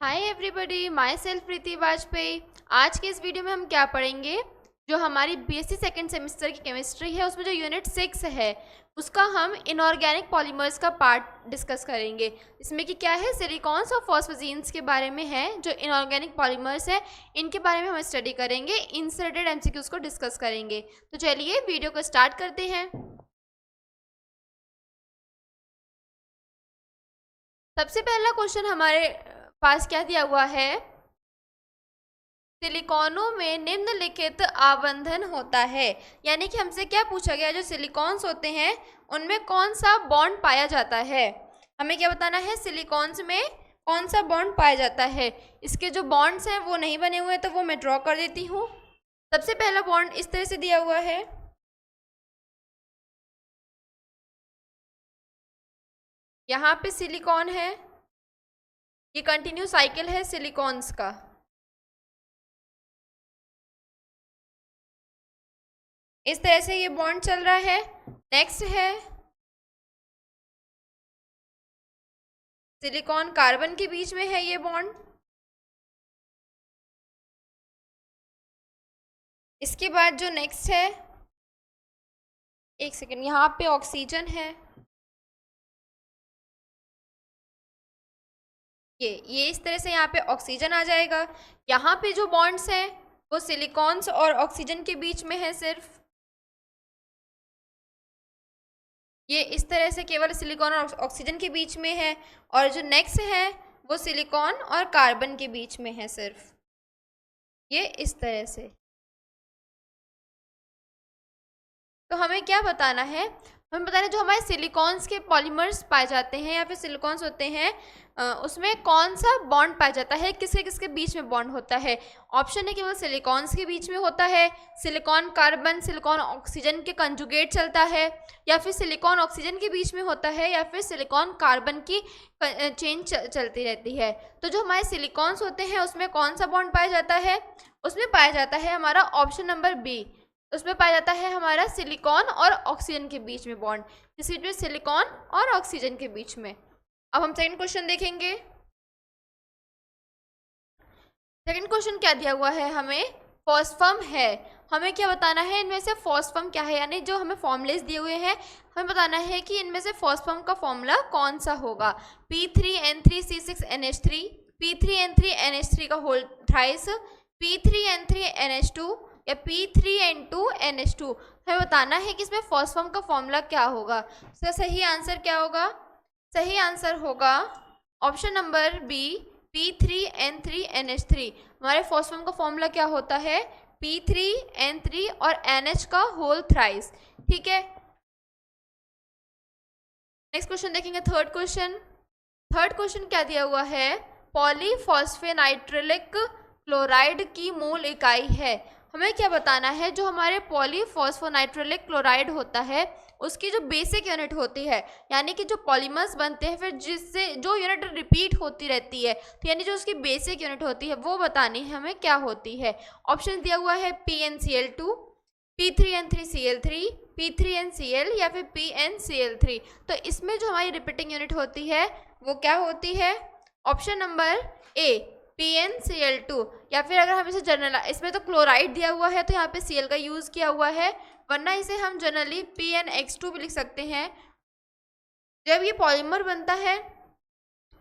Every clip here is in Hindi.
हाय एवरीबॉडी, माई सेल्फ प्रीति वाजपेयी। आज के इस वीडियो में हम क्या पढ़ेंगे, जो हमारी बीएससी सेकेंड सेमेस्टर की केमिस्ट्री है उसमें जो यूनिट 6 है उसका हम इनऑर्गेनिक पॉलीमर्स का पार्ट डिस्कस करेंगे। इसमें कि क्या है, सिलिकॉन्स और फॉस्फोजीन्स के बारे में है। जो इनऑर्गेनिक पॉलीमर्स है इनके बारे में हम स्टडी करेंगे, इंसर्टेड एमसीक्यूज को डिस्कस करेंगे। तो चलिए वीडियो को स्टार्ट करते हैं। सबसे पहला क्वेश्चन हमारे पास क्या दिया हुआ है, सिलिकॉनों में निम्नलिखित आबंधन होता है। यानी कि हमसे क्या पूछा गया, जो सिलिकॉन्स होते हैं उनमें कौन सा बॉन्ड पाया जाता है। हमें क्या बताना है, सिलिकॉन्स में कौन सा बॉन्ड पाया जाता है। इसके जो बॉन्ड्स हैं वो नहीं बने हुए हैं तो वो मैं ड्रॉ कर देती हूँ। सबसे पहला बॉन्ड इस तरह से दिया हुआ है, यहाँ पे सिलिकॉन है, ये कंटिन्यू साइकिल है सिलिकॉन्स का। इस तरह से ये बॉन्ड चल रहा है। नेक्स्ट है सिलिकॉन कार्बन के बीच में है ये बॉन्ड। इसके बाद जो नेक्स्ट है, एक सेकेंड, यहाँ पे ऑक्सीजन है, ये इस तरह से यहाँ पे ऑक्सीजन आ जाएगा। यहाँ पे जो बॉन्ड्स हैं वो सिलिकॉन्स और ऑक्सीजन के बीच में है सिर्फ, ये इस तरह से केवल सिलिकॉन और ऑक्सीजन के बीच में है। और जो नेक्स्ट है वो सिलिकॉन और कार्बन के बीच में है सिर्फ, ये इस तरह से। तो हमें क्या बताना है, हमें बताना है जो हमारे सिलिकॉन्स के पॉलीमर्स पाए जाते हैं या फिर सिलिकॉन्स होते हैं उसमें कौन सा बॉन्ड पाया जाता है, किसके किसके बीच में बॉन्ड होता है। ऑप्शन है केवल सिलिकॉन्स के बीच में होता है, सिलिकॉन कार्बन सिलिकॉन ऑक्सीजन के कंजुगेट चलता है, या फिर सिलिकॉन ऑक्सीजन के बीच में होता है, या फिर सिलिकॉन कार्बन की चेन चलती रहती है। तो जो हमारे सिलिकॉन्स होते हैं उसमें कौन सा बॉन्ड पाया जाता है, उसमें पाया जाता है हमारा ऑप्शन नंबर बी, उसमें पाया जाता है हमारा सिलिकॉन और ऑक्सीजन के बीच में बॉन्ड, जिसमें सिलिकॉन और ऑक्सीजन के बीच में। अब हम सेकंड क्वेश्चन देखेंगे। सेकंड क्वेश्चन क्या दिया हुआ है, हमें फॉस्फम है। हमें क्या बताना है, इनमें से फॉस्फम क्या है, यानी जो हमें फॉर्मूलेस दिए हुए हैं हमें बताना है कि इनमें से फॉस्फम का फॉर्मूला कौन सा होगा। P3N3C6NH3, P3N3NH3 का होल थ्राइस, P3N3NH2 या P3N2NH2। हमें बताना है कि इसमें फॉस्फम का फॉर्मूला क्या होगा। इसका सही आंसर क्या होगा, सही आंसर होगा ऑप्शन नंबर बी, P3N3NH3। हमारे फॉस्फम का फॉर्मूला क्या होता है, P3N3 और NH का होल थ्राइस। ठीक है, नेक्स्ट क्वेश्चन देखेंगे। थर्ड क्वेश्चन क्या दिया हुआ है, पॉलीफॉस्फेनाइट्रिलिक क्लोराइड की मूल इकाई है। हमें क्या बताना है, जो हमारे पॉलीफॉस्फोनाइट्रिलिक क्लोराइड होता है उसकी जो बेसिक यूनिट होती है, यानी कि जो पॉलीमर्स बनते हैं फिर जिससे जो यूनिट रिपीट होती रहती है, तो यानी जो उसकी बेसिक यूनिट होती है वो बतानी है हमें क्या होती है। ऑप्शन दिया हुआ है PnCl2, P3N3Cl3, P3NCl या फिर PnCl3। तो इसमें जो हमारी रिपीटिंग यूनिट होती है वो क्या होती है, ऑप्शन नंबर ए PnCl2। या फिर अगर हम इसे जनरल, इसमें तो क्लोराइड दिया हुआ है तो यहाँ पे Cl का यूज़ किया हुआ है, वरना इसे हम जनरली PnX2 भी लिख सकते हैं। जब ये पॉलीमर बनता है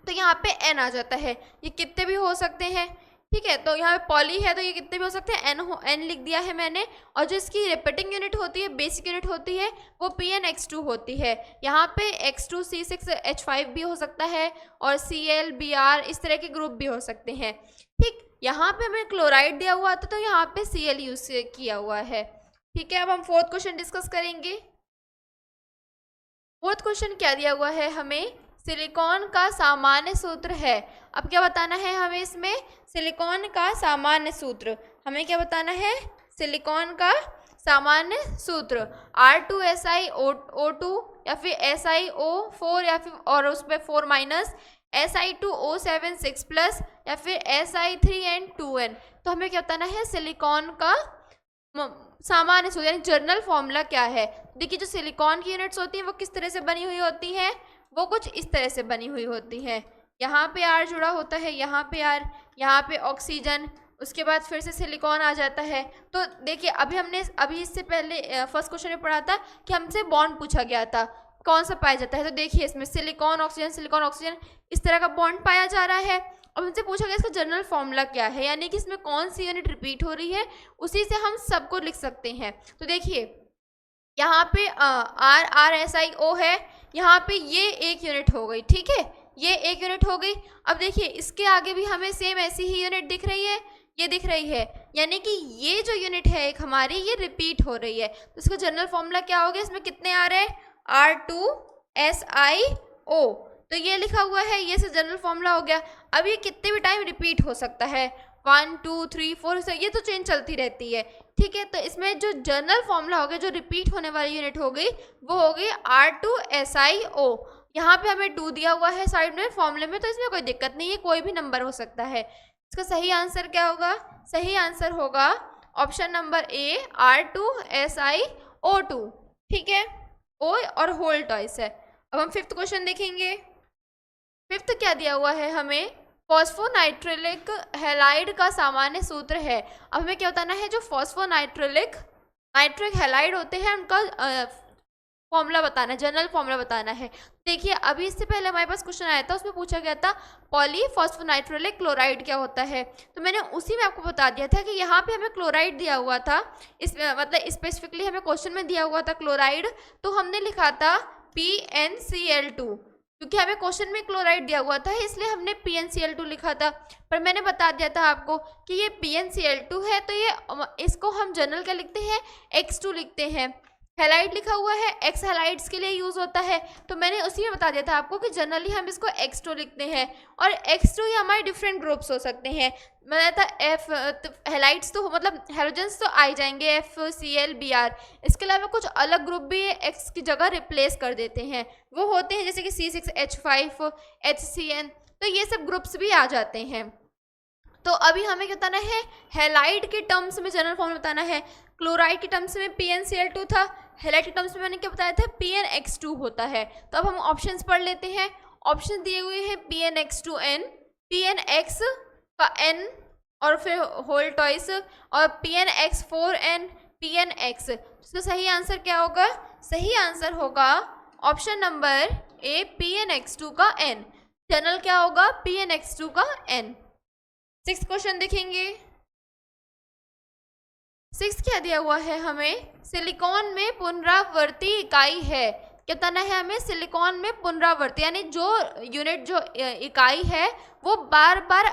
तो यहाँ पे N आ जाता है, ये कितने भी हो सकते हैं। ठीक है, तो यहाँ पे पॉली है तो ये कितने भी हो सकते हैं, N लिख दिया है मैंने। और जो इसकी रिपीटिंग यूनिट होती है, बेसिक यूनिट होती है, वो PnX2 होती है। यहाँ पे X2C6H5 भी हो सकता है और Cl Br इस तरह के ग्रुप भी हो सकते हैं। ठीक, यहाँ पे हमें क्लोराइड दिया हुआ था तो यहाँ पे Cl यूज किया हुआ है। ठीक है, अब हम फोर्थ क्वेश्चन डिस्कस करेंगे। फोर्थ क्वेश्चन क्या दिया हुआ है, हमें सिलिकॉन का सामान्य सूत्र है। अब क्या बताना है हमें, इसमें सिलिकॉन का सामान्य सूत्र हमें क्या बताना है, सिलिकॉन का सामान्य सूत्र R2SiO2 या फिर SiO4 या फिर और उस पर 4 माइनस, Si2O7 6+ या फिर Si3N2N। तो हमें क्या बताना है, सिलिकॉन का सामान्य सूत्र यानी जर्नल फॉर्मूला क्या है। देखिए जो सिलिकॉन की यूनिट्स होती हैं वो किस तरह से बनी हुई होती हैं, वो कुछ इस तरह से बनी हुई होती हैं। यहाँ पे R जुड़ा होता है, यहाँ पे R, यहाँ पे ऑक्सीजन, उसके बाद फिर से सिलिकॉन आ जाता है। तो देखिए अभी इससे पहले फर्स्ट क्वेश्चन में पढ़ा था कि हमसे बॉन्ड पूछा गया था कौन सा पाया जाता है। तो देखिए इसमें सिलिकॉन ऑक्सीजन इस तरह का बॉन्ड पाया जा रहा है। और हमसे पूछा गया इसका जनरल फॉर्मूला क्या है, यानी कि इसमें कौन सी यूनिट रिपीट हो रही है, उसी से हम सबको लिख सकते हैं। तो देखिए यहाँ पे RSIO है, यहाँ पे ये एक यूनिट हो गई, ठीक है, ये एक यूनिट हो गई। अब देखिए इसके आगे भी हमें सेम ऐसी ही यूनिट दिख रही है, ये दिख रही है, यानी कि ये जो यूनिट है एक हमारी, ये रिपीट हो रही है। तो इसका जनरल फॉर्मूला क्या हो गया, इसमें कितने आ रहे हैं, R2SiO, तो ये लिखा हुआ है, ये से जनरल फॉर्मूला हो गया। अब ये कितने भी टाइम रिपीट हो सकता है, 1 2 3 4 से ये तो चेंज चलती रहती है, ठीक है। तो इसमें जो जनरल फॉर्मूला हो गया, जो रिपीट होने वाली यूनिट हो गई, वो हो गई R2SiO। यहाँ पे हमें 2 दिया हुआ है साइड में फॉर्मूले में, तो इसमें कोई दिक्कत नहीं है, कोई भी नंबर हो सकता है। इसका सही आंसर क्या होगा, सही आंसर होगा ऑप्शन नंबर ए, R2SiO2, ठीक है। O और होल टॉइस है। अब हम फिफ्थ क्वेश्चन देखेंगे। फिफ्थ क्या दिया हुआ है हमें, फॉस्फोनाइट्रिलिक हैलाइड का सामान्य सूत्र है। अब हमें क्या बताना है, जो फॉस्फोनाइट्रिलिक नाइट्रिक हैलाइड होते हैं उनका फॉर्मूला बताना है, जनरल फॉर्मूला बताना है। देखिए अभी इससे पहले हमारे पास क्वेश्चन आया था, उसमें पूछा गया था पॉलीफॉस्फोनाइट्रिलिक क्लोराइड क्या होता है। तो मैंने उसी में आपको बता दिया था कि यहाँ पे हमें क्लोराइड दिया हुआ था, इसमें मतलब स्पेसिफिकली हमें क्वेश्चन में दिया हुआ था क्लोराइड, तो हमने लिखा था PnCl2, क्योंकि हमें क्वेश्चन में क्लोराइड दिया हुआ था इसलिए हमने PnCl2 लिखा था। पर मैंने बता दिया था आपको कि ये PnCl2 है, तो ये इसको हम जनरल क्या लिखते हैं, X2 लिखते हैं। हैलाइड लिखा हुआ है, एक्स हैलाइड्स के लिए यूज होता है, तो मैंने उसी में बता दिया था आपको कि जनरली हम इसको X2 लिखते हैं, और X2 ही हमारे डिफरेंट ग्रुप्स हो सकते हैं। मैंने था F हैलाइड्स तो मतलब हेलोजेंस तो आ जाएंगे, FCl Br, इसके अलावा कुछ अलग ग्रुप भी X की जगह रिप्लेस कर देते हैं, वो होते हैं जैसे कि C6H5 HCN, तो ये सब ग्रुप्स भी आ जाते हैं। तो अभी हमें क्या बताना है, हैलाइड के टर्म्स में जनरल फॉर्म बताना है। क्लोराइड के टर्म्स में PnCl2 था, हैलाइड के टर्म्स में मैंने क्या बताया था, PnX2 होता है। तो अब हम ऑप्शंस पढ़ लेते हैं। ऑप्शन दिए हुए हैं PnX2N, PnX का N और फिर होल टॉइस, और PnX4N, PnX। इसका सही आंसर क्या होगा, सही आंसर होगा ऑप्शन नंबर ए, PnX2 का N। जनरल क्या होगा, PnX2 का N। सिक्स्थ क्वेश्चन देखेंगे। सिक्स क्या दिया हुआ है हमें, सिलिकॉन में पुनरावर्ती इकाई है। क्या बताना है हमें, सिलिकॉन में पुनरावर्ती, यानी जो यूनिट जो इकाई है वो बार बार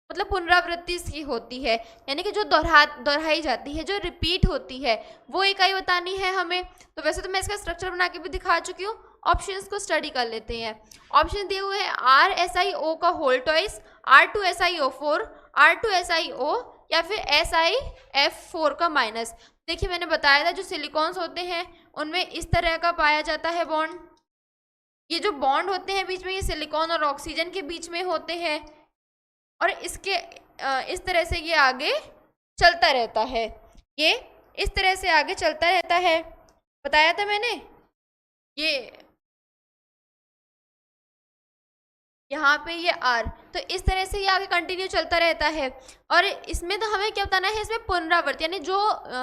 मतलब पुनरावृत्ति की होती है, यानी कि जो दोहराई जाती है, जो रिपीट होती है, वो इकाई बतानी है हमें। तो वैसे तो मैं इसका स्ट्रक्चर बना के भी दिखा चुकी हूँ, ऑप्शंस को स्टडी कर लेते हैं। ऑप्शन दिए हुए हैं RSiO का होल टॉइस, R2SiO4, R2SiO या फिर SiF4 का माइनस। देखिए मैंने बताया था जो सिलिकॉन्स होते हैं उनमें इस तरह का पाया जाता है बॉन्ड, ये जो बॉन्ड होते हैं बीच में, ये सिलिकॉन और ऑक्सीजन के बीच में होते हैं, और इसके इस तरह से ये आगे चलता रहता है, ये इस तरह से आगे चलता रहता है, बताया था मैंने। ये यहाँ पे ये R, तो इस तरह से ये आगे कंटिन्यू चलता रहता है। और इसमें तो हमें क्या बताना है, इसमें पुनरावृत्ति, यानी जो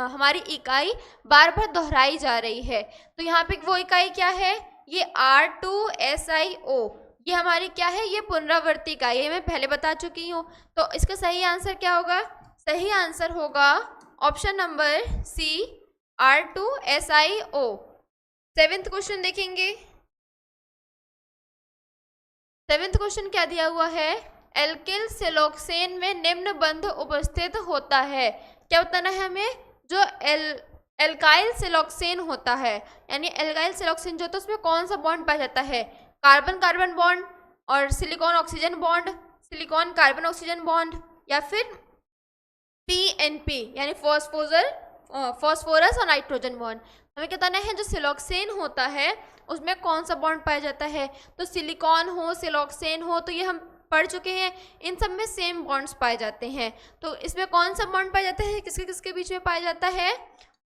हमारी इकाई बार बार दोहराई जा रही है। तो यहाँ पे वो इकाई क्या है, ये R2SiO, ये हमारी क्या है, ये पुनरावृत्ति इकाई है, मैं पहले बता चुकी हूँ। तो इसका सही आंसर क्या होगा, सही आंसर होगा option number C, R2SiO। Seventh question देखेंगे। सेवेंथ क्वेश्चन क्या दिया हुआ है, एल्किल सिलोक्सेन में निम्न बंध उपस्थित होता है। क्या बताना है हमें, जो एल्काइल सिलोक्सेन होता है, यानी एल्काइल सिलोक्सेन जो होता है उसमें कौन सा बॉन्ड पाया जाता है, कार्बन कार्बन बॉन्ड और silicon oxygen bond, silicon carbon oxygen bond, या फिर PNP यानी फॉस्फोरस और नाइट्रोजन बॉन्ड। हमें क्या बताना है, जो सिलोक्सेन होता है उसमें कौन सा बॉन्ड पाया जाता है। तो सिलिकॉन हो, सिलोक्सेन हो, तो ये हम पढ़ चुके हैं, इन सब में सेम बॉन्ड्स पाए जाते हैं। तो इसमें कौन सा बॉन्ड पाया जाता है, किसके किसके बीच में पाया जाता है।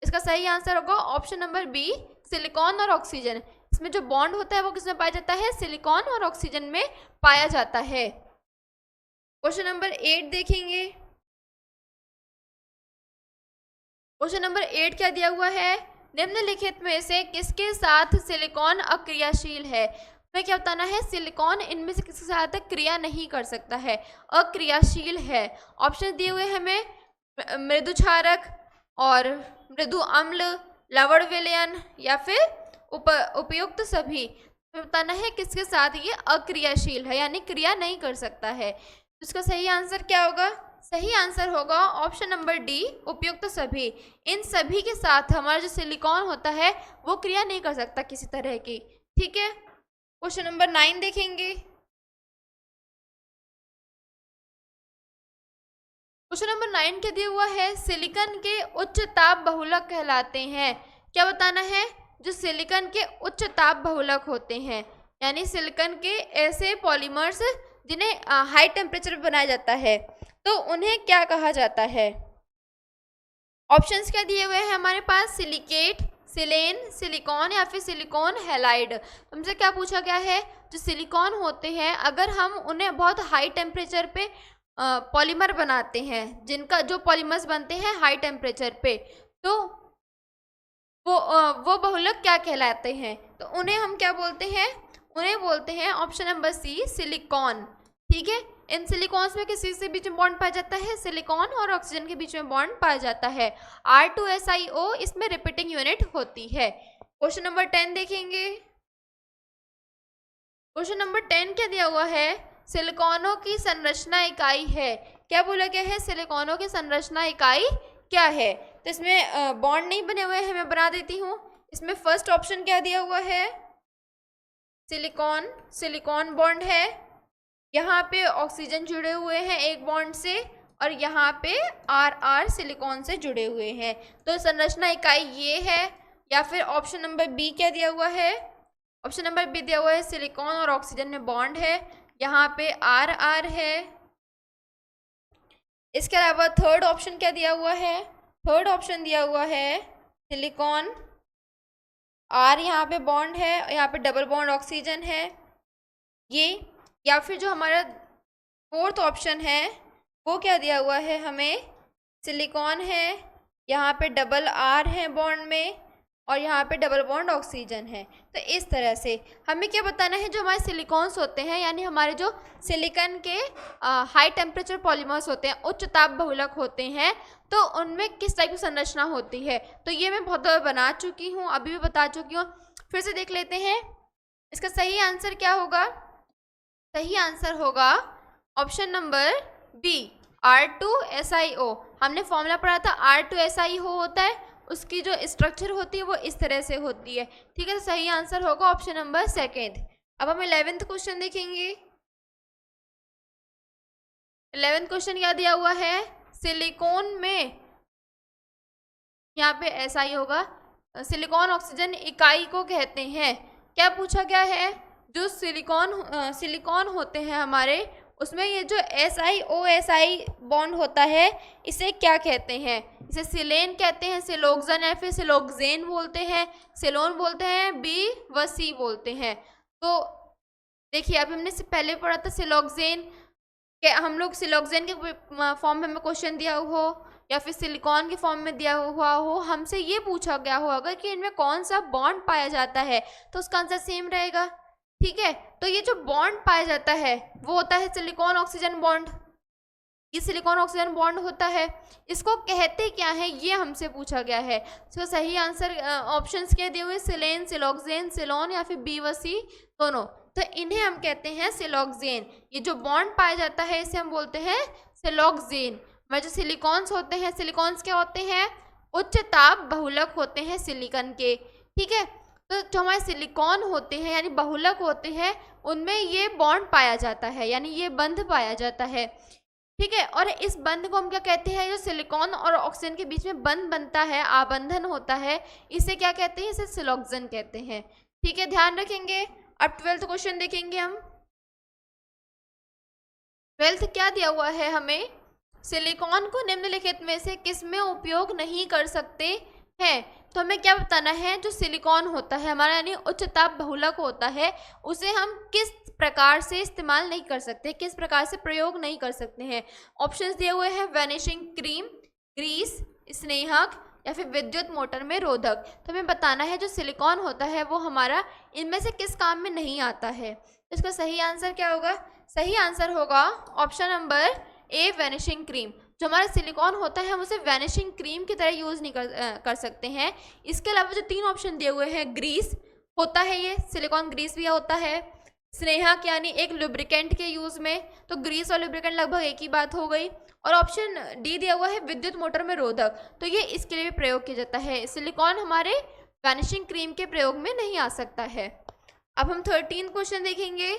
इसका सही आंसर होगा ऑप्शन नंबर बी, सिलिकॉन और ऑक्सीजन, इसमें जो बॉन्ड होता है वो किसमें पाया जाता है, सिलिकॉन और ऑक्सीजन में पाया जाता है। क्वेश्चन नंबर 8 देखेंगे। क्वेश्चन नंबर 8 क्या दिया हुआ है, निम्नलिखित में से किसके साथ सिलिकॉन अक्रियाशील है। हमें क्या बताना है, सिलिकॉन इनमें से किसके साथ क्रिया नहीं कर सकता है, अक्रियाशील है। ऑप्शन दिए हुए हमें मृदु क्षारक और मृदु अम्ल, लवण विलयन या फिर उपयुक्त सभी। हमें बताना है किसके साथ ये अक्रियाशील है यानी क्रिया नहीं कर सकता है। इसका सही आंसर क्या होगा, सही आंसर होगा ऑप्शन नंबर डी, उपयुक्त सभी। इन सभी के साथ हमारा जो सिलिकॉन होता है वो क्रिया नहीं कर सकता किसी तरह की। ठीक है, क्वेश्चन नंबर 9 देखेंगे। क्वेश्चन नंबर 9 क्या दिया हुआ है, सिलिकॉन के उच्च ताप बहुलक कहलाते हैं। क्या बताना है, जो सिलिकॉन के उच्च ताप बहुलक होते हैं यानी सिलिकॉन के ऐसे पॉलीमर्स जिन्हें हाई टेम्परेचर पर बनाया जाता है तो उन्हें क्या कहा जाता है। ऑप्शंस क्या दिए हुए हैं हमारे पास, सिलिकेट, सिलेन, सिलिकॉन या फिर सिलिकॉन हैलाइड। हमसे क्या पूछा गया है, जो सिलिकॉन होते हैं अगर हम उन्हें बहुत हाई टेम्परेचर पे पॉलीमर बनाते हैं, जिनका जो पॉलीमर्स बनते हैं हाई टेम्परेचर पे, तो वो बहुलक क्या कहलाते हैं, तो उन्हें हम क्या बोलते हैं, उन्हें बोलते हैं ऑप्शन नंबर सी, सिलिकॉन। ठीक है, इन सिलिकॉन्स में किसी से बीच में बॉन्ड पाया जाता है, सिलिकॉन और ऑक्सीजन के बीच में बॉन्ड पाया जाता है। R2SiO इसमें रिपीटिंग यूनिट होती है। क्वेश्चन नंबर 10 देखेंगे। क्वेश्चन नंबर 10 क्या दिया हुआ है, सिलिकॉनों की संरचना इकाई है। क्या बोला गया है, सिलिकॉनों की संरचना इकाई क्या है। तो इसमें बॉन्ड नहीं बने हुए हैं, मैं बना देती हूँ। इसमें फर्स्ट ऑप्शन क्या दिया हुआ है, सिलिकॉन, सिलिकॉन बॉन्ड है, यहाँ पे ऑक्सीजन जुड़े हुए हैं एक बॉन्ड से और यहाँ पे RR सिलिकॉन से जुड़े हुए हैं। तो संरचना इकाई ये है। या फिर ऑप्शन नंबर बी क्या दिया हुआ है, ऑप्शन नंबर बी दिया हुआ है सिलिकॉन और ऑक्सीजन में बॉन्ड है, यहाँ पे RR है। इसके अलावा थर्ड ऑप्शन क्या दिया हुआ है, थर्ड ऑप्शन दिया हुआ है सिलिकॉन, R यहाँ पे बॉन्ड है, यहाँ पे डबल बॉन्ड ऑक्सीजन है ये। या फिर जो हमारा फोर्थ ऑप्शन है वो क्या दिया हुआ है हमें, सिलिकॉन है, यहाँ पे डबल R है बॉन्ड में और यहाँ पे डबल बॉन्ड ऑक्सीजन है। तो इस तरह से हमें क्या बताना है, जो हमारे सिलिकॉन्स होते हैं यानी हमारे जो सिलिकॉन के हाई टेम्परेचर पॉलीमर्स होते हैं, उच्च ताप बहुलक होते हैं, तो उनमें किस टाइप की संरचना होती है। तो ये मैं बहुत बार बना चुकी हूँ, अभी भी बता चुकी हूँ, फिर से देख लेते हैं। इसका सही आंसर क्या होगा, सही आंसर होगा ऑप्शन नंबर बी, R2SiO। हमने फॉर्मूला पढ़ा था, R2SiO होता है, उसकी जो स्ट्रक्चर होती है वो इस तरह से होती है। ठीक है, तो सही आंसर होगा ऑप्शन नंबर सेकेंड। अब हम 11th क्वेश्चन देखेंगे। 11th क्वेश्चन क्या दिया हुआ है, सिलिकॉन में, यहाँ पे ऐसा ही होगा, सिलिकॉन ऑक्सीजन इकाई को कहते हैं। क्या पूछा गया है, जो सिलिकॉन होते हैं हमारे, उसमें ये जो SiO बॉन्ड होता है इसे क्या कहते हैं, इसे सिलेन कहते हैं, सिलोक्सेन या फिर सिलोक्सेन बोलते हैं, सिलोन बोलते हैं, बी व सी बोलते हैं। तो देखिए अभी हमने पहले पढ़ा था सिलोक्सेन के, हम लोग सिलोक्सेन के फॉर्म में हमें क्वेश्चन दिया हो या फिर सिलिकॉन के फॉर्म में दिया हुआ हो, हमसे ये पूछा गया हो अगर कि इनमें कौन सा बॉन्ड पाया जाता है तो उसका आंसर सेम रहेगा। ठीक है, तो ये जो बॉन्ड पाया जाता है वो होता है सिलिकॉन ऑक्सीजन बॉन्ड, ये सिलिकॉन ऑक्सीजन बॉन्ड होता है। इसको कहते क्या है ये हमसे पूछा गया है। इसका सही आंसर ऑप्शंस क्या दिए हुए, सिलेन, सिलोक्सेन, सिलोन या फिर बी व सी दोनों। तो इन्हें हम कहते हैं सिलोक्सेन। ये जो बॉन्ड पाया जाता है इसे हम बोलते हैं सिलोक्सेन। में जो सिलिकॉन्स होते हैं, सिलिकॉन्स क्या होते हैं, उच्च ताप बहुलक होते हैं सिलिकॉन के। ठीक है, तो जो हमारे सिलिकॉन होते हैं यानी बहुलक होते हैं उनमें ये बॉन्ड पाया जाता है यानी ये बंध पाया जाता है। ठीक है, और इस बंध को हम क्या कहते हैं, जो सिलिकॉन और ऑक्सीजन के बीच में बंध बनता है, आबंधन होता है, इसे क्या कहते हैं, इसे सिलोक्सेन कहते हैं। ठीक है, ध्यान रखेंगे। अब 12th क्वेश्चन देखेंगे हम। 12th क्या दिया हुआ है हमें, सिलिकॉन को निम्नलिखित में से किस में उपयोग नहीं कर सकते हैं। तो हमें क्या बताना है, जो सिलिकॉन होता है हमारा यानी उच्च ताप बहुलक होता है, उसे हम किस प्रकार से इस्तेमाल नहीं कर सकते, किस प्रकार से प्रयोग नहीं कर सकते हैं। ऑप्शंस दिए हुए हैं वैनिशिंग क्रीम, ग्रीस, स्नेहक या फिर विद्युत मोटर में रोधक। तो हमें बताना है जो सिलिकॉन होता है वो हमारा इनमें से किस काम में नहीं आता है। तो इसका सही आंसर क्या होगा? सही आंसर होगा option number A, vanishing cream. जो हमारा सिलिकॉन होता है हम उसे वैनिशिंग क्रीम की तरह यूज़ नहीं कर सकते हैं। इसके अलावा जो 3 ऑप्शन दिए हुए हैं, ग्रीस होता है, ये सिलिकॉन ग्रीस भी होता है, स्नेहक यानी एक लुब्रिकेंट के यूज़ में, तो ग्रीस और लुब्रिकेंट लगभग एक ही बात हो गई, और ऑप्शन डी दिया हुआ है विद्युत मोटर में रोधक, तो ये इसके लिए भी प्रयोग किया जाता है। सिलिकॉन हमारे वैनिशिंग क्रीम के प्रयोग में नहीं आ सकता है। अब हम 13 क्वेश्चन देखेंगे।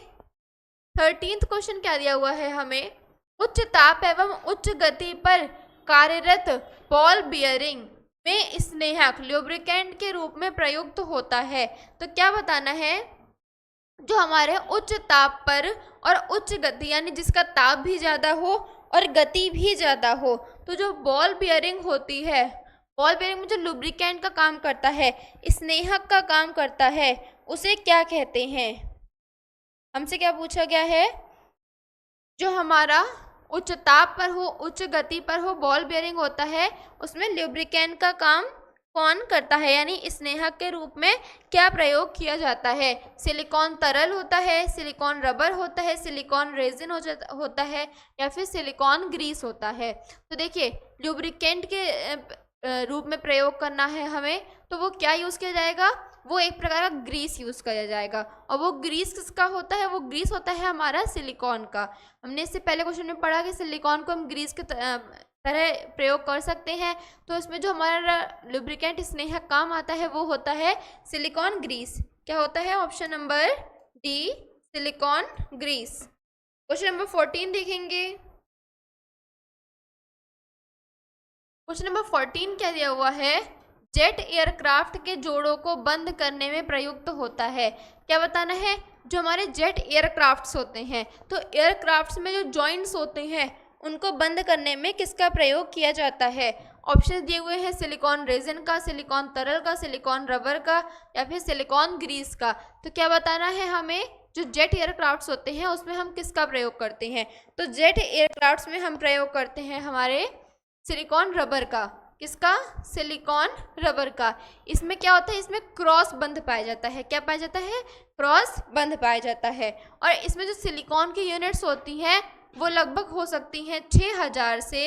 13 क्वेश्चन क्या दिया हुआ है हमें, उच्च ताप एवं उच्च गति पर कार्यरत बॉल बियरिंग में स्नेहक लुब्रिकेंट के रूप में प्रयुक्त होता है। तो क्या बताना है, जो हमारे उच्च ताप पर और उच्च गति यानी जिसका ताप भी ज़्यादा हो और गति भी ज़्यादा हो, तो जो बॉल बियरिंग होती है, बॉल बियरिंग में जो लुब्रिकेंट का काम करता है, स्नेहक का काम करता है, उसे क्या कहते हैं? हमसे क्या पूछा गया है, जो हमारा उच्च ताप पर हो, उच्च गति पर हो, बॉल बियरिंग होता है, उसमें लुब्रिकेंट का काम कौन करता है, यानी स्नेहक के रूप में क्या प्रयोग किया जाता है? सिलिकॉन तरल होता है, सिलिकॉन रबर होता है, सिलिकॉन रेजिन होता है, या फिर सिलिकॉन ग्रीस होता है। तो देखिए लुब्रिकेंट के रूप में प्रयोग करना है हमें, तो वो क्या यूज़ किया जाएगा, वो एक प्रकार का ग्रीस यूज़ किया जाएगा। और वो ग्रीस किसका होता है, वो ग्रीस होता है हमारा सिलिकॉन का। हमने इससे पहले क्वेश्चन में पढ़ा कि सिलिकॉन को हम ग्रीस के तरह प्रयोग कर सकते हैं, तो इसमें जो हमारा लुब्रिकेंट स्नेहक काम आता है वो होता है सिलिकॉन ग्रीस। क्या होता है? Option number D, silicon grease. Question number 14 देखेंगे। क्वेश्चन नंबर 14 क्या दिया हुआ है, जेट एयरक्राफ्ट के जोड़ों को बंद करने में प्रयुक्त होता है। क्या बताना है, जो हमारे जेट एयरक्राफ्ट्स होते हैं, तो एयरक्राफ्ट्स में जो जॉइंट्स होते हैं उनको बंद करने में किसका प्रयोग किया जाता है? ऑप्शन दिए हुए हैं सिलिकॉन रेजिन का, सिलिकॉन तरल का, सिलिकॉन रबर का, या फिर सिलिकॉन ग्रीस का। तो क्या बताना है हमें, जो जेट एयरक्राफ्ट्स होते हैं उसमें हम किसका प्रयोग करते हैं? तो जेट एयरक्राफ्ट्स में हम प्रयोग करते हैं हमारे सिलिकॉन रबर का। किसका? सिलिकॉन रबर का। इसमें क्या होता है, इसमें क्रॉस बंध पाया जाता है। क्या पाया जाता है? क्रॉस बंध पाया जाता है। और इसमें जो सिलिकॉन की यूनिट्स होती हैं वो लगभग हो सकती हैं 6000 से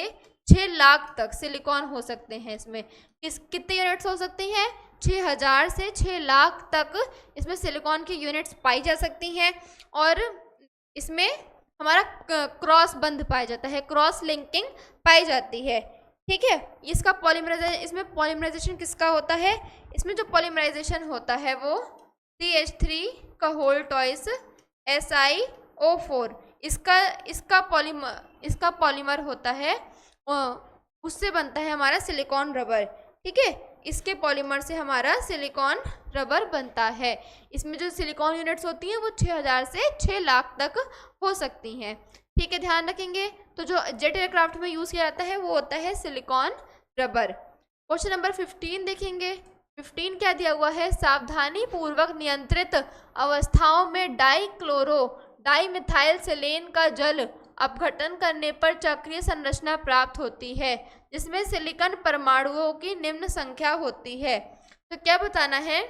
6 लाख तक सिलिकॉन हो सकते हैं। इसमें कितने यूनिट्स हो सकती हैं? 6000 से 6 लाख तक इसमें सिलिकॉन की यूनिट्स पाई जा सकती हैं। और इसमें हमारा क्रॉस बंध पाया जाता है, क्रॉस लिंकिंग पाई जाती है। ठीक है, इसका पॉलीमराइजेशन, इसमें पॉलीमराइजेशन किसका होता है? इसमें जो पॉलीमराइजेशन होता है वो CH3 का होल टॉइस SiO4 इसका पॉलीमर होता है, उससे बनता है हमारा सिलिकॉन रबर। ठीक है, इसके पॉलीमर से हमारा सिलिकॉन रबर बनता है। इसमें जो सिलिकॉन यूनिट्स होती हैं वो 6000 से 6 लाख तक हो सकती हैं। ठीक है, ध्यान रखेंगे। तो जो जेट एयरक्राफ्ट में यूज़ किया जाता है वो होता है सिलिकॉन रबर। क्वेश्चन नंबर 15 देखेंगे। 15 क्या दिया हुआ है, सावधानी पूर्वक नियंत्रित अवस्थाओं में डाइक्लोरो डाइमिथाइल सेलेन का जल अपघटन करने पर चक्रीय संरचना प्राप्त होती है, जिसमें सिलिकॉन परमाणुओं की निम्न संख्या होती है। तो क्या बताना है,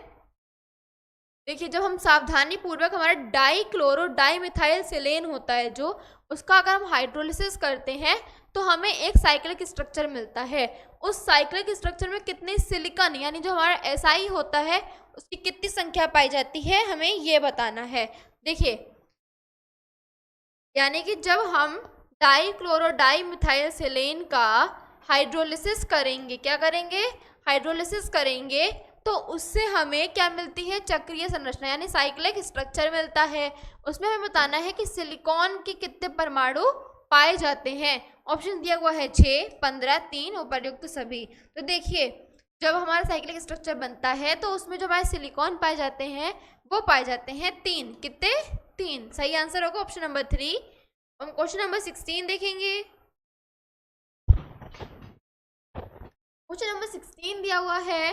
देखिए जब हम सावधानी पूर्वक हमारा डाइक्लोरो डाइमिथाइल सेलेन होता है जो, उसका अगर हम हाइड्रोलिसिस करते हैं तो हमें एक साइक्लिक स्ट्रक्चर मिलता है। उस साइक्लिक स्ट्रक्चर में कितने सिलिकॉन यानी जो हमारा Si होता है उसकी कितनी संख्या पाई जाती है, हमें ये बताना है। देखिए यानी कि जब हम डाइक्लोरो डाइमिथाइल सेलेन का हाइड्रोलिसिस करेंगे, क्या करेंगे? हाइड्रोलिसिस करेंगे, तो उससे हमें क्या मिलती है? चक्रीय संरचना यानी साइक्लिक स्ट्रक्चर मिलता है। उसमें हमें बताना है कि सिलिकॉन के कितने परमाणु पाए जाते हैं। ऑप्शन दिया हुआ है 6, 15, 3, उपर्युक्त सभी। तो देखिए जब हमारा साइक्लिक स्ट्रक्चर बनता है तो उसमें जो हमारे सिलिकॉन पाए जाते हैं वो पाए जाते हैं 3। कितने? 3। सही आंसर होगा ऑप्शन नंबर 3। हम क्वेश्चन नंबर 16 देखेंगे। क्वेश्चन नंबर 16 दिया हुआ है,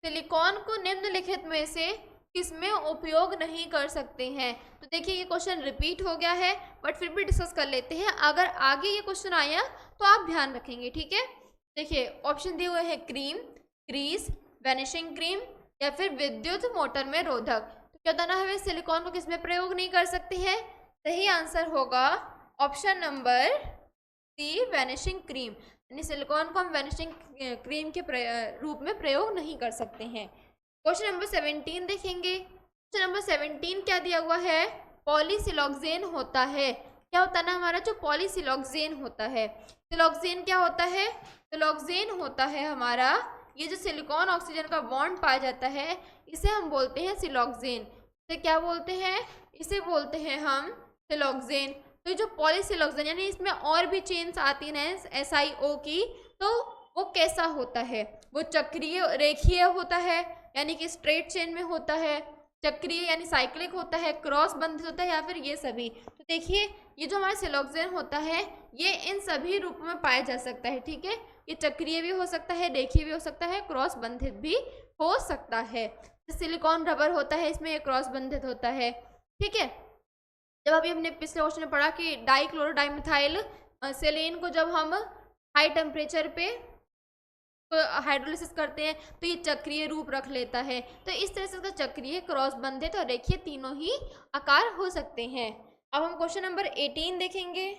सिलिकॉन को निम्नलिखित में से किसमें उपयोग नहीं कर सकते हैं। तो देखिए ये क्वेश्चन रिपीट हो गया है, बट फिर भी डिस्कस कर लेते हैं। अगर आगे ये क्वेश्चन आया तो आप ध्यान रखेंगे, ठीक है। देखिए ऑप्शन दिए हुए हैं क्रीम, ग्रीस, वैनिशिंग क्रीम या फिर विद्युत मोटर में रोधक। तो क्या बताना है, सिलिकॉन को किसमें प्रयोग नहीं कर सकते हैं। सही आंसर होगा option number C, vanishing cream. यानी सिलिकॉन को हम वैनिशिंग क्रीम के रूप में प्रयोग नहीं कर सकते हैं। क्वेश्चन नंबर 17 देखेंगे। क्वेश्चन नंबर 17 क्या दिया हुआ है, पॉलीसिलॉक्सेन होता है। क्या होता है ना हमारा जो पॉलीसिलॉक्सेन होता है, सिलॉक्सेन क्या होता है, सिलॉक्सेन होता है हमारा ये जो सिलिकॉन ऑक्सीजन का बॉन्ड पाया जाता है, इसे हम बोलते हैं सिलॉक्सेन। इसे क्या बोलते हैं, इसे बोलते हैं हम सिलॉक्सेन। तो जो पॉलीसिलॉक्सेन यानी इसमें और भी चेन्स आती हैं SiO की, तो वो कैसा होता है, वो चक्रीय रेखीय होता है यानी कि स्ट्रेट चेन में होता है, चक्रीय यानी साइक्लिक होता है, क्रॉस बंधित होता है, या फिर ये सभी। तो देखिए ये जो हमारा सिलॉक्सेन होता है ये इन सभी रूपों में पाया जा सकता है, ठीक है। ये चक्रीय भी हो सकता है, रेखीय भी हो सकता है, क्रॉस बंधित भी हो सकता है। सिलिकॉन रबर होता है, इसमें क्रॉस बंधित होता है, ठीक है। जब अभी हमने पिछले क्वेश्चन में पढ़ा कि डाइक्लोरोडाइमिथाइल सेलेन को जब हम हाई टेम्परेचर पे हाइड्रोलिसिस करते हैं तो ये चक्रीय रूप रख लेता है। तो इस तरह से इसका चक्रीय, क्रॉस बंधित और रेखीय तीनों ही आकार हो सकते हैं। अब हम क्वेश्चन नंबर 18 देखेंगे।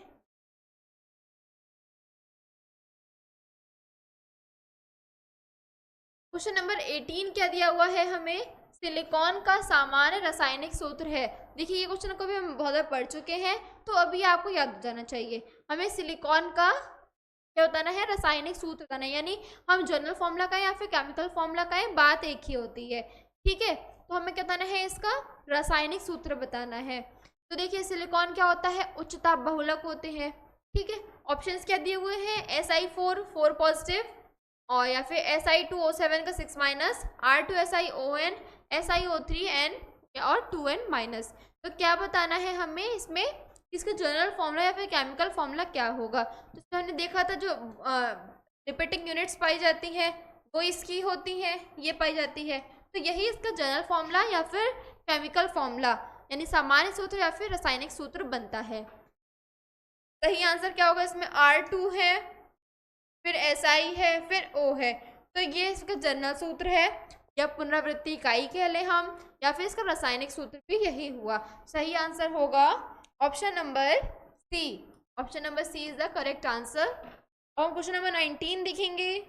क्वेश्चन नंबर 18 क्या दिया हुआ है हमें, सिलिकॉन का सामान्य रासायनिक सूत्र है। देखिए ये क्वेश्चन को भी हम बहुत बार पढ़ चुके हैं, तो अभी आपको याद हो जाना चाहिए। हमें सिलिकॉन का क्या बताना है, रासायनिक सूत्र बताना है, यानी हम जनरल फॉर्मूला का या फिर केमिकल फॉर्मूला का है, बात एक ही होती है, ठीक है। तो हमें क्या बताना है, इसका रासायनिक सूत्र बताना है। तो देखिए सिलिकॉन क्या होता है, उच्च ताप बहुलक होते हैं, ठीक है। ऑप्शंस क्या दिए हुए हैं, Si4 4 पॉजिटिव, और या फिर Si2O7 का 6 माइनस, R2SiON, SiO3N और 2N माइनस। तो क्या बताना है हमें इसमें, इसका जनरल फॉर्मूला या फिर केमिकल फॉर्मूला क्या होगा। तो इसमें हमने देखा था जो रिपीटिंग यूनिट्स पाई जाती हैं वो इसकी होती हैं, ये पाई जाती है। तो यही इसका जनरल फॉर्मूला या फिर केमिकल फॉर्मूला यानी सामान्य सूत्र या फिर रासायनिक सूत्र बनता है। सही आंसर क्या होगा, इसमें R2 है, फिर SI है, फिर O है। तो ये इसका जनरल सूत्र है, या पुनरावृत्ति इकाई कह लें हम, या फिर इसका रासायनिक सूत्र भी यही हुआ। सही आंसर होगा option number C. Option number C is the correct answer. और हम क्वेश्चन नंबर 19 देखेंगे।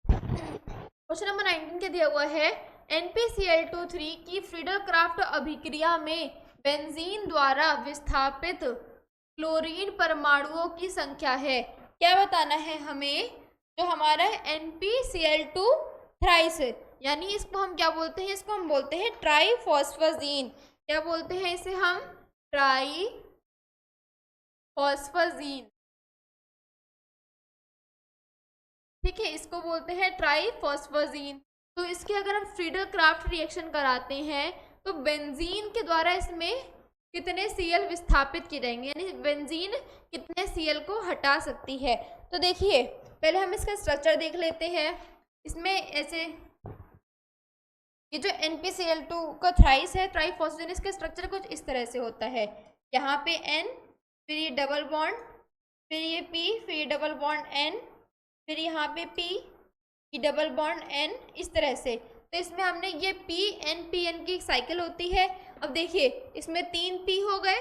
क्वेश्चन नंबर 19 क्या दिया हुआ है, NpCl23 की फ्रीडल क्राफ्ट अभिक्रिया में बेंजीन द्वारा विस्थापित क्लोरीन परमाणुओं की संख्या है। क्या बताना है हमें, जो हमारा NpCl2 थ्राइस, यानी इसको हम क्या बोलते हैं, इसको हम बोलते हैं ट्राईफॉस्फेजीन। क्या बोलते हैं इसे हम, ट्राईफॉस्फेजीन, ठीक है, इसको बोलते हैं ट्राईफॉस्फेजीन। तो इसके अगर हम फ्रीडल क्राफ्ट रिएक्शन कराते हैं तो बेंजीन के द्वारा इसमें कितने Cl विस्थापित किए जाएंगे, यानी बेंजीन कितने Cl को हटा सकती है। तो देखिए पहले हम इसका स्ट्रक्चर देख लेते हैं। इसमें ऐसे ये जो NpCl2 का थ्राइस है, ट्राईफॉस्फेजीन, इसका स्ट्रक्चर कुछ इस तरह से होता है। यहाँ पे N, फिर ये डबल बॉन्ड, फिर ये P, फिर ये डबल बॉन्ड N, फिर यहाँ पे P, ये डबल बॉन्ड N, इस तरह से। तो इसमें हमने ये PN की साइकिल होती है। अब देखिए इसमें 3 P हो गए,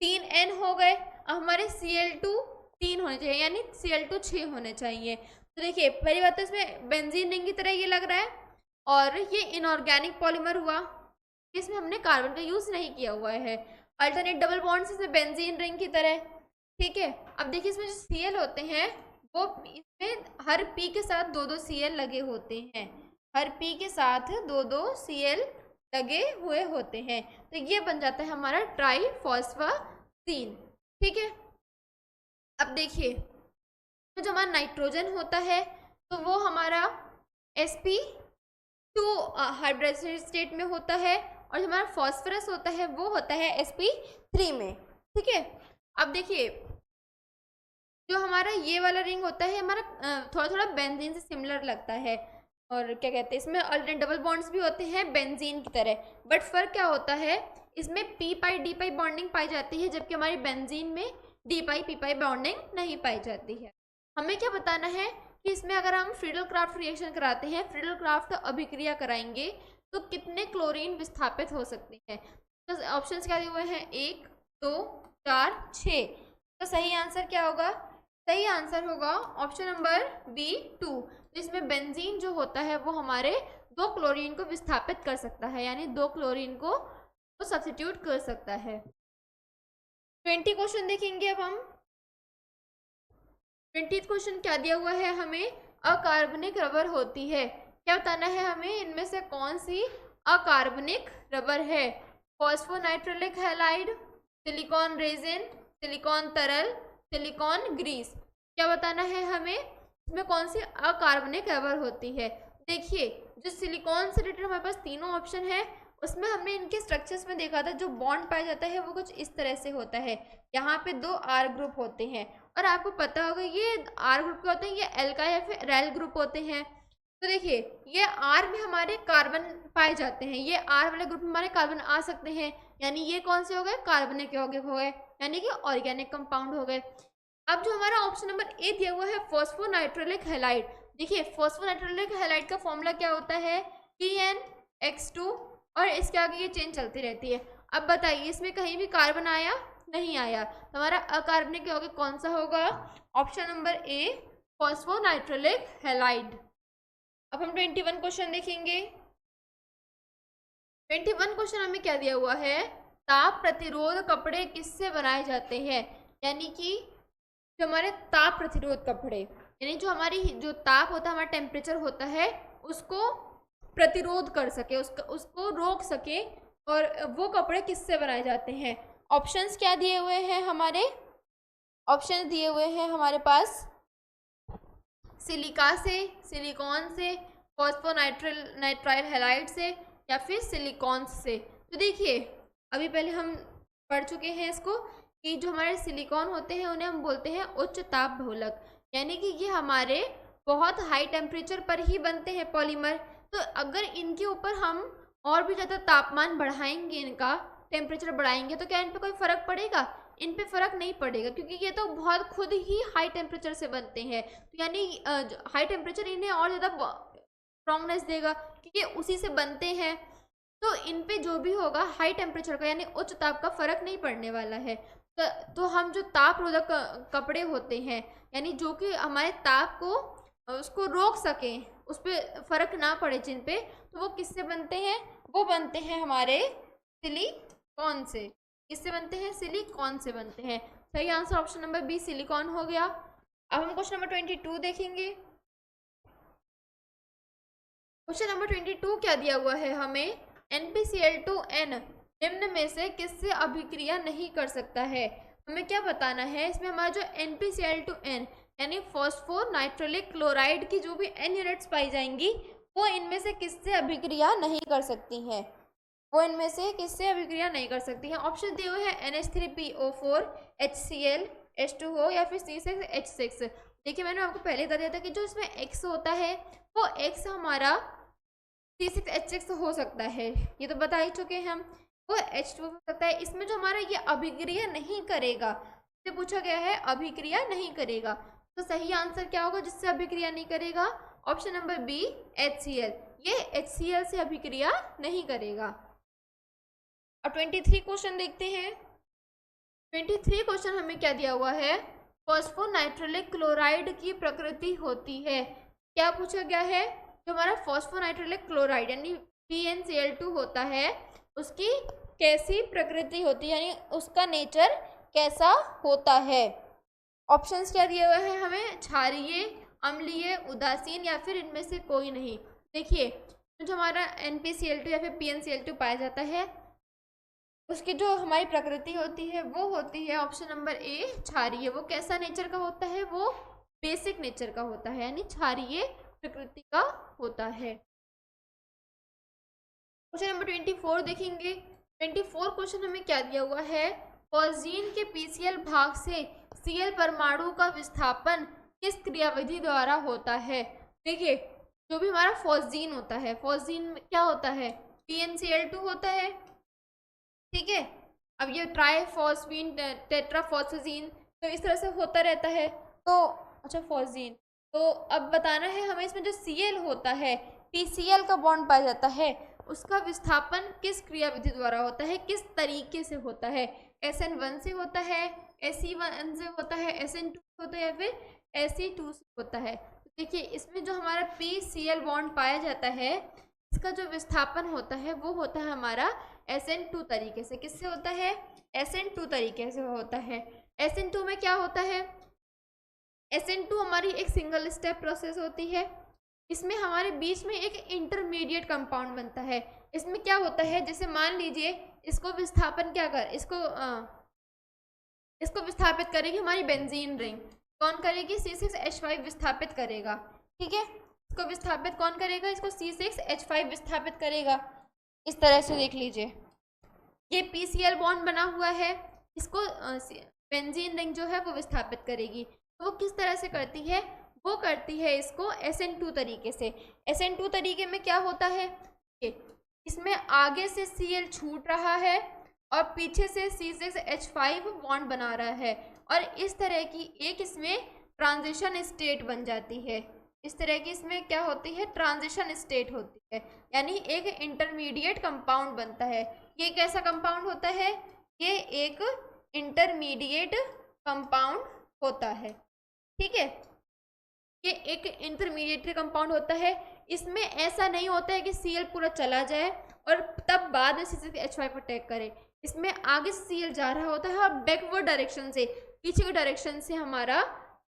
3 N हो गए, अब हमारे Cl2 3 होने चाहिए, यानी Cl2 6 होने चाहिए। तो देखिए पहली बात तो इसमें बेंजीन रिंग की तरह ये लग रहा है, और ये इनऑर्गेनिक पॉलीमर हुआ, इसमें हमने कार्बन का यूज़ नहीं किया हुआ है। अल्टरनेट डबल बॉन्ड से बेंजीन रिंग की तरह, ठीक है। अब देखिए इसमें जो Cl होते हैं वो इसमें हर P के साथ 2-2 Cl लगे होते हैं, हर P के साथ 2-2 Cl लगे हुए होते हैं। तो ये बन जाता है हमारा ट्राईफॉस्फेजीन, ठीक है। अब देखिए तो जो हमारा नाइट्रोजन होता है तो वो हमारा sp2 हाइब्रिडाइज्ड स्टेट में होता है, और जो हमारा फॉस्फोरस होता है वो होता है sp3 में, ठीक है। अब देखिए जो हमारा ये वाला रिंग होता है हमारा थोड़ा थोड़ा बेंजीन से सिमिलर लगता है, और क्या कहते हैं इसमें अल्टरनेट डबल बॉन्ड्स भी होते हैं बेंजीन की तरह, बट फर्क क्या होता है इसमें पी पाई डी पाई बॉन्डिंग पाई जाती है, जबकि हमारी बेंजीन में डी पाई पी पाई बॉन्डिंग नहीं पाई जाती है। हमें क्या बताना है कि इसमें अगर हम फ्रीडल क्राफ्ट रिएक्शन कराते हैं, फ्रीडल क्राफ्ट अभिक्रिया कराएंगे, तो कितने क्लोरीन विस्थापित हो सकते हैं। तो ऑप्शन क्या दिए हुए हैं 1 2 4 6। तो सही आंसर क्या होगा, सही आंसर होगा ऑप्शन नंबर बी 2। तो इसमें बेंजीन जो होता है वो हमारे 2 क्लोरीन को विस्थापित कर सकता है, यानी 2 क्लोरीन को तो सब्स्टिट्यूट कर सकता है। 20 क्वेश्चन देखेंगे अब हम। 20th क्वेश्चन क्या दिया हुआ है हमें, अकार्बनिक रबर होती है। क्या बताना है हमें इनमें से कौन सी अकार्बनिक रबर है। फॉस्फोनाइट्रिलिक हैलाइड, सिलिकॉन रेजिन, सिलिकॉन तरल, सिलिकॉन ग्रीस। क्या बताना है हमें इसमें कौन सी अकार्बनिक रबर होती है। देखिए जो सिलिकॉन से रिलेटेड हमारे पास तीनों ऑप्शन है, उसमें हमने इनके स्ट्रक्चर्स में देखा था जो बॉन्ड पाया जाता है वो कुछ इस तरह से होता है। यहाँ पे 2 आर ग्रुप होते हैं, और आपको पता होगा ये आर ग्रुप के होते हैं, ये एल का या फिर रेल ग्रुप होते हैं। तो देखिए ये आर में हमारे कार्बन पाए जाते हैं, ये आर वाले ग्रुप में हमारे कार्बन आ सकते हैं, यानी ये कौन से हो गए कार्बनिक यौगिक हो गए, यानी कि ऑर्गेनिक कंपाउंड हो गए। अब जो हमारा ऑप्शन नंबर ए दिया हुआ है फॉस्फोनाइट्रिलिक हैलाइड, देखिए फॉस्फोनाइट्रिलिक हैलाइड का फॉर्मूला क्या होता है TnX2, और इसके आगे ये चेन चलती रहती है। अब बताइए इसमें कहीं भी कार्बन आया नहीं आया, तो हमारा अकार्बनिक यौगिक कौन सा होगा, ऑप्शन नंबर ए फॉस्फोनाइट्रिलिक हैलाइड। अब हम 21 क्वेश्चन देखेंगे। 21 क्वेश्चन हमें क्या दिया हुआ है, ताप प्रतिरोध कपड़े किससे बनाए जाते हैं। यानी कि जो हमारे ताप प्रतिरोध कपड़े, यानी जो हमारी जो ताप होता है हमारा टेम्परेचर होता है उसको प्रतिरोध कर सके, उसको रोक सके, और वो कपड़े किससे बनाए जाते हैं। ऑप्शंस क्या दिए हुए हैं हमारे, ऑप्शंस दिए हुए हैं हमारे पास सिलिका से, सिलिकॉन से, नाइट्राइल हैलाइड से, या फिर सिलिकॉन से। तो देखिए अभी पहले हम पढ़ चुके हैं इसको कि जो हमारे सिलिकॉन होते हैं उन्हें हम बोलते हैं उच्च ताप बहुलक, यानी कि ये हमारे बहुत हाई टेम्परेचर पर ही बनते हैं पॉलीमर। तो अगर इनके ऊपर हम और भी ज़्यादा तापमान बढ़ाएंगे, इनका टेम्परेचर बढ़ाएंगे, तो क्या इन पर कोई फ़र्क पड़ेगा, इन पे फ़र्क नहीं पड़ेगा, क्योंकि ये तो बहुत खुद ही हाई टेम्परेचर से बनते हैं। तो यानी हाई टेम्परेचर इन्हें और ज़्यादा स्ट्रॉन्गनेस देगा क्योंकि उसी से बनते हैं। तो इन पे जो भी होगा हाई टेम्परेचर का यानी उच्च ताप का फ़र्क नहीं पड़ने वाला है। तो हम जो ताप रोधक कपड़े होते हैं, यानी जो कि हमारे ताप को उसको रोक सकें, उस पर फ़र्क ना पड़े जिन पे, तो वो किससे बनते हैं, वो बनते हैं हमारे सिलिकॉन से। किससे बनते हैं, सिलिकॉन से बनते हैं। सही answer option number B silicon हो गया। अब हम क्वेश्चन नंबर 22 देखेंगे। क्वेश्चन नंबर 22 क्या दिया हुआ है हमें, NpCl2n निम्न में से किससे अभिक्रिया नहीं कर सकता है। हमें क्या बताना है इसमें, हमारा जो NpCl2n यानी फॉस्फोनाइट्रिलिक क्लोराइड की जो भी n यूनिट्स पाई जाएंगी वो इनमें से किससे अभिक्रिया नहीं कर सकती हैं, वो इनमें से किससे अभिक्रिया नहीं कर सकती हैं। ऑप्शन दिए हुए हैं NH3PO4, HCl, H2O या फिर C6H6। देखिए मैंने आपको पहले बता दिया था कि जो इसमें X होता है वो X हमारा C6H6 हो सकता है, ये तो बता ही चुके हैं हम। वो H2O हो सकता है। इसमें जो हमारा ये अभिक्रिया नहीं करेगा, इससे पूछा गया है अभिक्रिया नहीं करेगा, तो सही आंसर क्या होगा जिससे अभिक्रिया नहीं करेगा, ऑप्शन नंबर बी HCl। ये HCl से अभिक्रिया नहीं करेगा। और 23 क्वेश्चन देखते हैं। 23 क्वेश्चन हमें क्या दिया हुआ है, फॉस्फोनाइट्रिलिक क्लोराइड की प्रकृति होती है। क्या पूछा गया है, जो हमारा फॉस्फोनाइट्रिलिक क्लोराइड यानी PnCl2 होता है उसकी कैसी प्रकृति होती है, यानी उसका नेचर कैसा होता है। ऑप्शंस क्या दिए हुए हैं हमें, क्षारीय, अम्लीय, उदासीन या फिर इनमें से कोई नहीं। देखिए जो हमारा NpCl2 या फिर PnCl2 पाया जाता है उसकी जो हमारी प्रकृति होती है वो होती है ऑप्शन नंबर ए क्षारीय। वो कैसा नेचर का होता है, वो बेसिक नेचर का होता है, यानी क्षारीय प्रकृति का होता है। क्वेश्चन नंबर 24 देखेंगे। 24 क्वेश्चन हमें क्या दिया हुआ है, फॉस्जीन के PCl भाग से Cl परमाणु का विस्थापन किस क्रियाविधि द्वारा होता है? देखिए, जो भी हमारा फॉस्जीन होता है, फॉस्जीन में क्या होता है? PnCl2 होता है, ठीक है। अब ये ट्राइफॉस्फीन, टेट्राफॉस्फीन, तो इस तरह से होता रहता है। तो अच्छा, फॉस्जीन, तो अब बताना है हमें इसमें जो Cl होता है, PCl का बॉन्ड पाया जाता है, उसका विस्थापन किस क्रियाविधि द्वारा होता है, किस तरीके से होता है? SN1 से होता है, SE1 से होता है, SN2 से होता है, या फिर SE2 से होता है? तो देखिए, इसमें जो हमारा PCl बॉन्ड पाया जाता है, इसका जो विस्थापन होता है वो होता है हमारा SN2 तरीके से। किससे होता है? SN2 तरीके से होता है। SN2 में क्या होता है? SN2 हमारी एक सिंगल स्टेप प्रोसेस होती है। इसमें हमारे बीच में एक इंटरमीडिएट कंपाउंड बनता है। इसमें क्या होता है, जैसे मान लीजिए इसको विस्थापन क्या कर, इसको विस्थापित करेगी हमारी बेंजीन रिंग। कौन करेगी? C6H5 विस्थापित करेगा, ठीक है। इसको विस्थापित कौन करेगा? इसको C6H5 विस्थापित करेगा। इस तरह से देख लीजिए, ये PCl बॉन्ड बना हुआ है, इसको बेंजीन रिंग जो है वो विस्थापित करेगी। तो वो किस तरह से करती है? वो करती है इसको SN2 तरीके से। SN2 तरीके में क्या होता है, इसमें आगे से Cl छूट रहा है और पीछे से C6H5 बॉन्ड बना रहा है, और इस तरह की एक इसमें ट्रांजिशन स्टेट बन जाती है। इस तरह की इसमें क्या होती है? ट्रांजिशन स्टेट होती है, यानी एक इंटरमीडिएट कंपाउंड बनता है। ये कैसा कंपाउंड होता है? ये एक इंटरमीडिएट कंपाउंड होता है, ठीक है। ये एक इंटरमीडिएट कंपाउंड होता है। इसमें ऐसा नहीं होता है कि Cl पूरा चला जाए और तब बाद में C6H5 अटैक करे। इसमें आगे से Cl जा रहा होता है और बैकवर्ड डायरेक्शन से, पीछे की डायरेक्शन से हमारा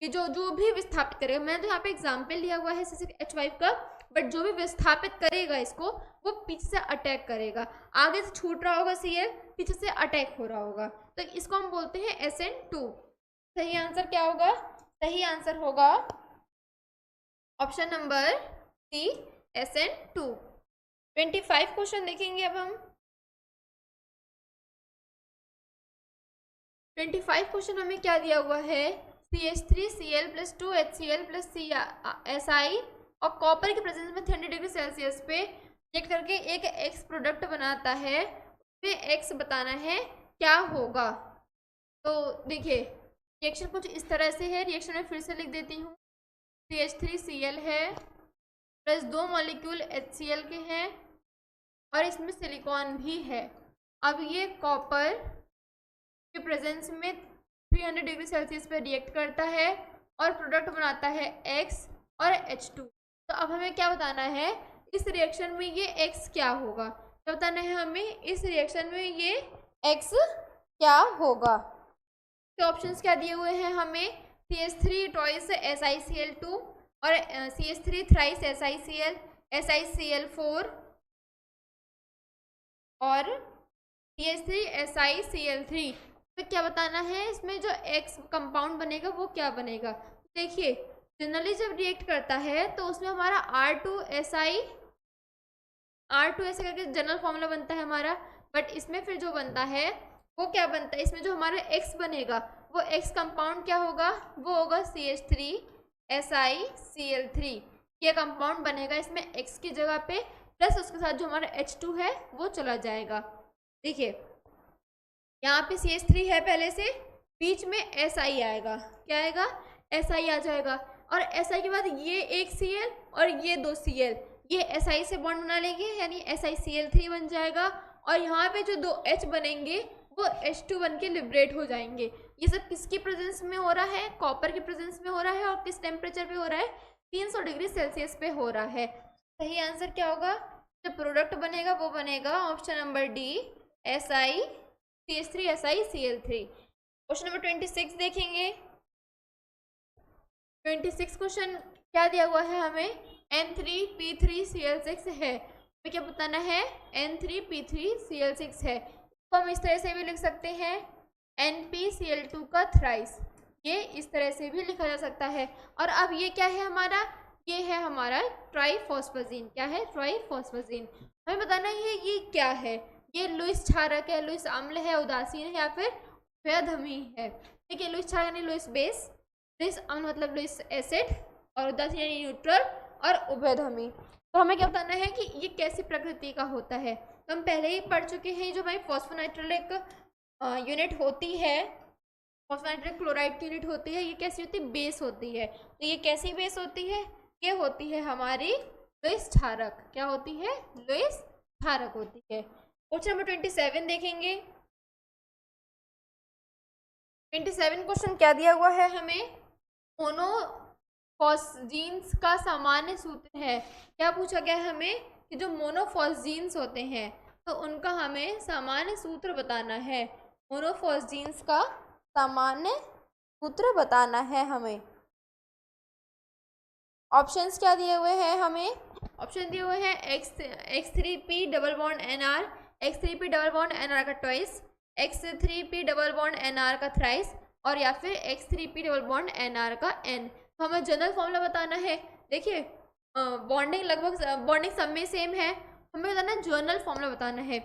ये जो भी विस्थापित करेगा, मैंने तो यहाँ पे एग्जाम्पल लिया हुआ है C6H5 का, बट जो भी विस्थापित करेगा इसको, वो पीछे से अटैक करेगा। आगे से छूट रहा होगा Cl, पीछे से अटैक हो रहा होगा, तो इसको हम बोलते हैं SN2। सही आंसर क्या होगा? सही आंसर होगा ऑप्शन नंबर सी, SN2। 25 क्वेश्चन देखेंगे अब हम। 25 क्वेश्चन हमें क्या दिया हुआ है? CH3Cl + 2HCl + Si और कॉपर के प्रेजेंस में 300 डिग्री सेल्सियस पे रिएक्ट करके एक X प्रोडक्ट बनाता है। उसमें X बताना है क्या होगा। तो देखिए, रिएक्शन कुछ इस तरह से है। रिएक्शन में फिर से लिख देती हूँ। CH3Cl है प्लस 2 मॉलिक्यूल HCl के हैं और इसमें सिलिकॉन भी है। अब ये कॉपर के प्रेजेंस में 300 डिग्री सेल्सियस पे रिएक्ट करता है और प्रोडक्ट बनाता है X और H2। तो अब हमें क्या बताना है? इस रिएक्शन में ये X क्या होगा। क्या बताना है हमें? इस रिएक्शन में ये X क्या होगा। तो ऑप्शंस क्या दिए हुए हैं हमें? CH3 twice SiCl2 और CH3 thrice SiCl, SiCl4 और CH3 SiCl3। तो क्या बताना है? इसमें जो X कंपाउंड बनेगा वो क्या बनेगा। देखिए, जनरली जब रिएक्ट करता है तो उसमें हमारा R2Si करके जनरल फॉर्मूला बनता है हमारा, बट इसमें फिर जो बनता है वो क्या बनता है? इसमें जो हमारा X बनेगा वो X कंपाउंड क्या होगा? वो होगा CH3 SiCl3। ये कंपाउंड बनेगा इसमें X की जगह पे, प्लस उसके साथ जो हमारा H2 है वो चला जाएगा। देखिए, यहाँ पे CH3 है पहले से, बीच में Si आएगा। क्या आएगा? Si आ जाएगा, और Si के बाद ये एक Cl और ये 2 Cl, ये Si से बॉन्ड बना लेंगे, यानी SiCl3 बन जाएगा। और यहाँ पे जो 2 H बनेंगे वो H2 बन के लिबरेट हो जाएंगे। ये सब किसकी प्रेजेंस में हो रहा है? कॉपर के प्रेजेंस में हो रहा है। और किस टेम्परेचर पे हो रहा है? 300 डिग्री सेल्सियस पे हो रहा है। सही आंसर क्या होगा? जो प्रोडक्ट बनेगा वो बनेगा option number D, CH3 SiCl3। Question number 26 देखेंगे। 26 क्वेश्चन क्या दिया हुआ है हमें? N3P3Cl6 है। हमें क्या बताना है? N3P3Cl6 है। तो हम इस तरह से भी लिख सकते हैं NpCl2 का थ्राइस। ये इस तरह से भी लिखा जा सकता है। और अब ये क्या है हमारा? ये है हमारा ट्राइफॉस्फेजीन। क्या है? ट्राइफॉस्फेजीन। हमें बताना है ये क्या है। ये लुईस क्षारक है, लुईस अम्ल है, उदासीन है, या फिर उभयधर्मी है। ठीक है, लुईस क्षारक यानी लुईस बेस, लुईस अम्ल मतलब लुईस एसिड, और उदासीन यानी न्यूट्रल, और उभयधर्मी। तो हमें क्या बताना है कि ये कैसी प्रकृति का होता है। तो हम पहले ही पढ़ चुके हैं, जो हमारी फॉस्फोनाइट्रिक यूनिट होती है, फॉस्फोनाइट्रिक क्लोराइड की यूनिट होती है, ये कैसी होती है, बेस होती है। तो ये कैसी बेस होती है, ये होती है हमारी लुईस क्षारक। क्या होती है, लुईस क्षारक होती है। क्वेश्चन नंबर 27 देखेंगे। 27 क्वेश्चन क्या दिया हुआ है हमें, मोनोफॉस्जीन्स का सामान्य सूत्र है। क्या पूछा गया है हमें कि जो मोनोफॉस्जीन्स होते हैं तो उनका हमें सामान्य सूत्र बताना है। मोनोफॉस्जीन्स का सामान्य सूत्र बताना है हमें। ऑप्शंस क्या दिए हुए हैं हमें, ऑप्शन दिए हुए हैं X3P double bond NR, X3P double bond NR का twice, X3P double bond NR का थ्राइस, और या फिर X3P डबल बॉन्ड NR का N। तो हमें जनरल फॉर्मूला बताना है। देखिए बॉन्डिंग लगभग बॉन्डिंग सब में सेम है, हमें बताना है जनरल फॉर्मूला बताना है।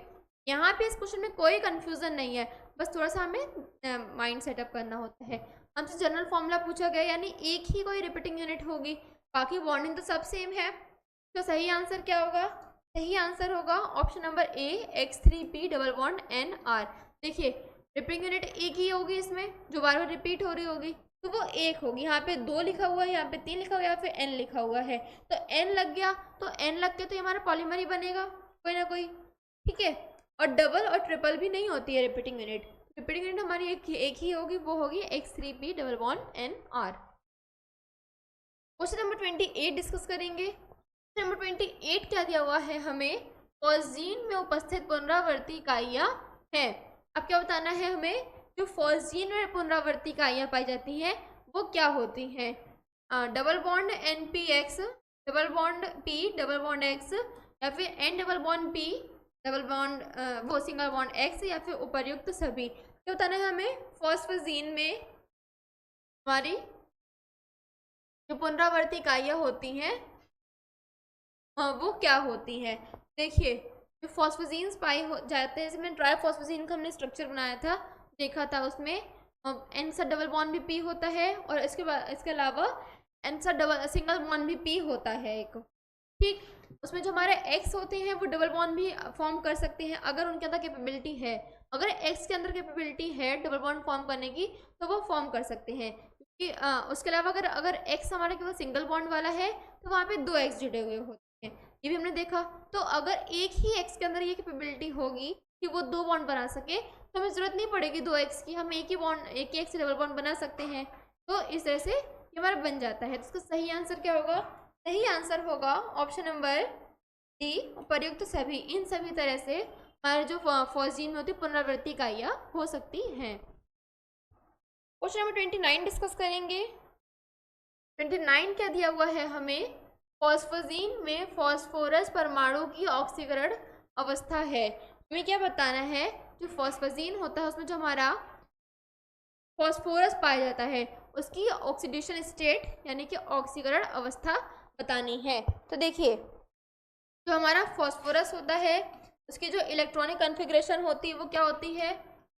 यहाँ पे इस क्वेश्चन में कोई कंफ्यूजन नहीं है, बस थोड़ा सा हमें माइंड सेटअप करना होता है। हमसे जनरल फॉर्मूला पूछा गया यानी एक ही कोई रिपीटिंग यूनिट होगी, बाकी बॉन्डिंग तो सब सेम है। तो सही आंसर क्या होगा, सही आंसर होगा option number A X3P double bond NR। देखिए रिपीटिंग यूनिट एक ही होगी, इसमें जो बार बार रिपीट हो रही होगी तो वो एक होगी। यहाँ पे 2 लिखा हुआ है, यहाँ पे 3 लिखा हुआ है, यहाँ पे N लिखा हुआ है, तो N लग गया, तो N लग के तो हमारा पॉलीमर ही बनेगा कोई ना कोई। ठीक है, और डबल और ट्रिपल भी नहीं होती है रिपीटिंग यूनिट। रिपीटिंग यूनिट हमारी एक ही होगी, वो होगी X3P double bond NR। Question number 28 discuss करेंगे। क्वेश्चन नंबर 28 क्या दिया हुआ है हमें, फॉस्जीन में उपस्थित पुनरावर्ती इकाइयाँ हैं। अब क्या बताना है हमें, जो फॉस्जीन में पुनरावर्ती इकाइयाँ पाई जाती हैं वो क्या होती हैं। Double bond NPX, double bond P, double bond X, या फिर N double bond P, double bond वो सिंगल बॉन्ड X, या फिर उपर्युक्त सभी। क्या बताना है हमें, फॉस्फोजीन में हमारी जो पुनरावर्ती इकाइयाँ होती हैं वो क्या होती हैं। देखिए जो फॉस्फोजीन्स पाए हो जाते हैं, इसमें ट्राई फॉस्फोजीन का हमने स्ट्रक्चर बनाया था, देखा था, उसमें N सा डबल बॉन्ड भी P होता है, और इसके बाद इसके अलावा N सा डबल सिंगल बॉन्ड भी P होता है एक। ठीक, उसमें जो हमारे X होते हैं वो डबल बॉन्ड भी फॉर्म कर सकते हैं अगर उनके अंदर कैपेबिलिटी है। अगर X के अंदर कैपेबिलिटी है डबल बॉन्ड फॉर्म करने की तो वो फॉर्म कर सकते हैं, क्योंकि उसके अलावा अगर X हमारा केवल सिंगल बॉन्ड वाला है तो वहाँ पे 2 X जुड़े हुए होते हैं, ये भी हमने देखा। तो अगर एक ही X के अंदर ये कैपेबिलिटी होगी कि वो 2 बॉन्ड बना सके तो हमें ज़रूरत नहीं पड़ेगी 2 X की, हम एक ही X से डबल बॉन्ड बना सकते हैं। तो इस तरह से ये हमारा बन जाता है। तो इसका सही आंसर क्या होगा, सही आंसर होगा ऑप्शन नंबर डी, उपर्युक्त सभी। इन सभी तरह से हमारे जो फॉस्जीन में होती पुनरावृत्ति इकाइयाँ हो सकती हैं। क्वेश्चन नंबर 29 डिस्कस करेंगे। 29 क्या दिया हुआ है हमें, फॉस्फोजीन में फॉस्फोरस परमाणु की ऑक्सीकरण अवस्था है। हमें क्या बताना है, जो फॉस्फोजीन होता है उसमें जो हमारा फॉस्फोरस पाया जाता है उसकी ऑक्सीडेशन स्टेट यानी कि ऑक्सीकरण अवस्था बतानी है। तो देखिए जो हमारा फॉस्फोरस होता है उसकी जो इलेक्ट्रॉनिक कॉन्फ़िगरेशन होती है वो क्या होती है,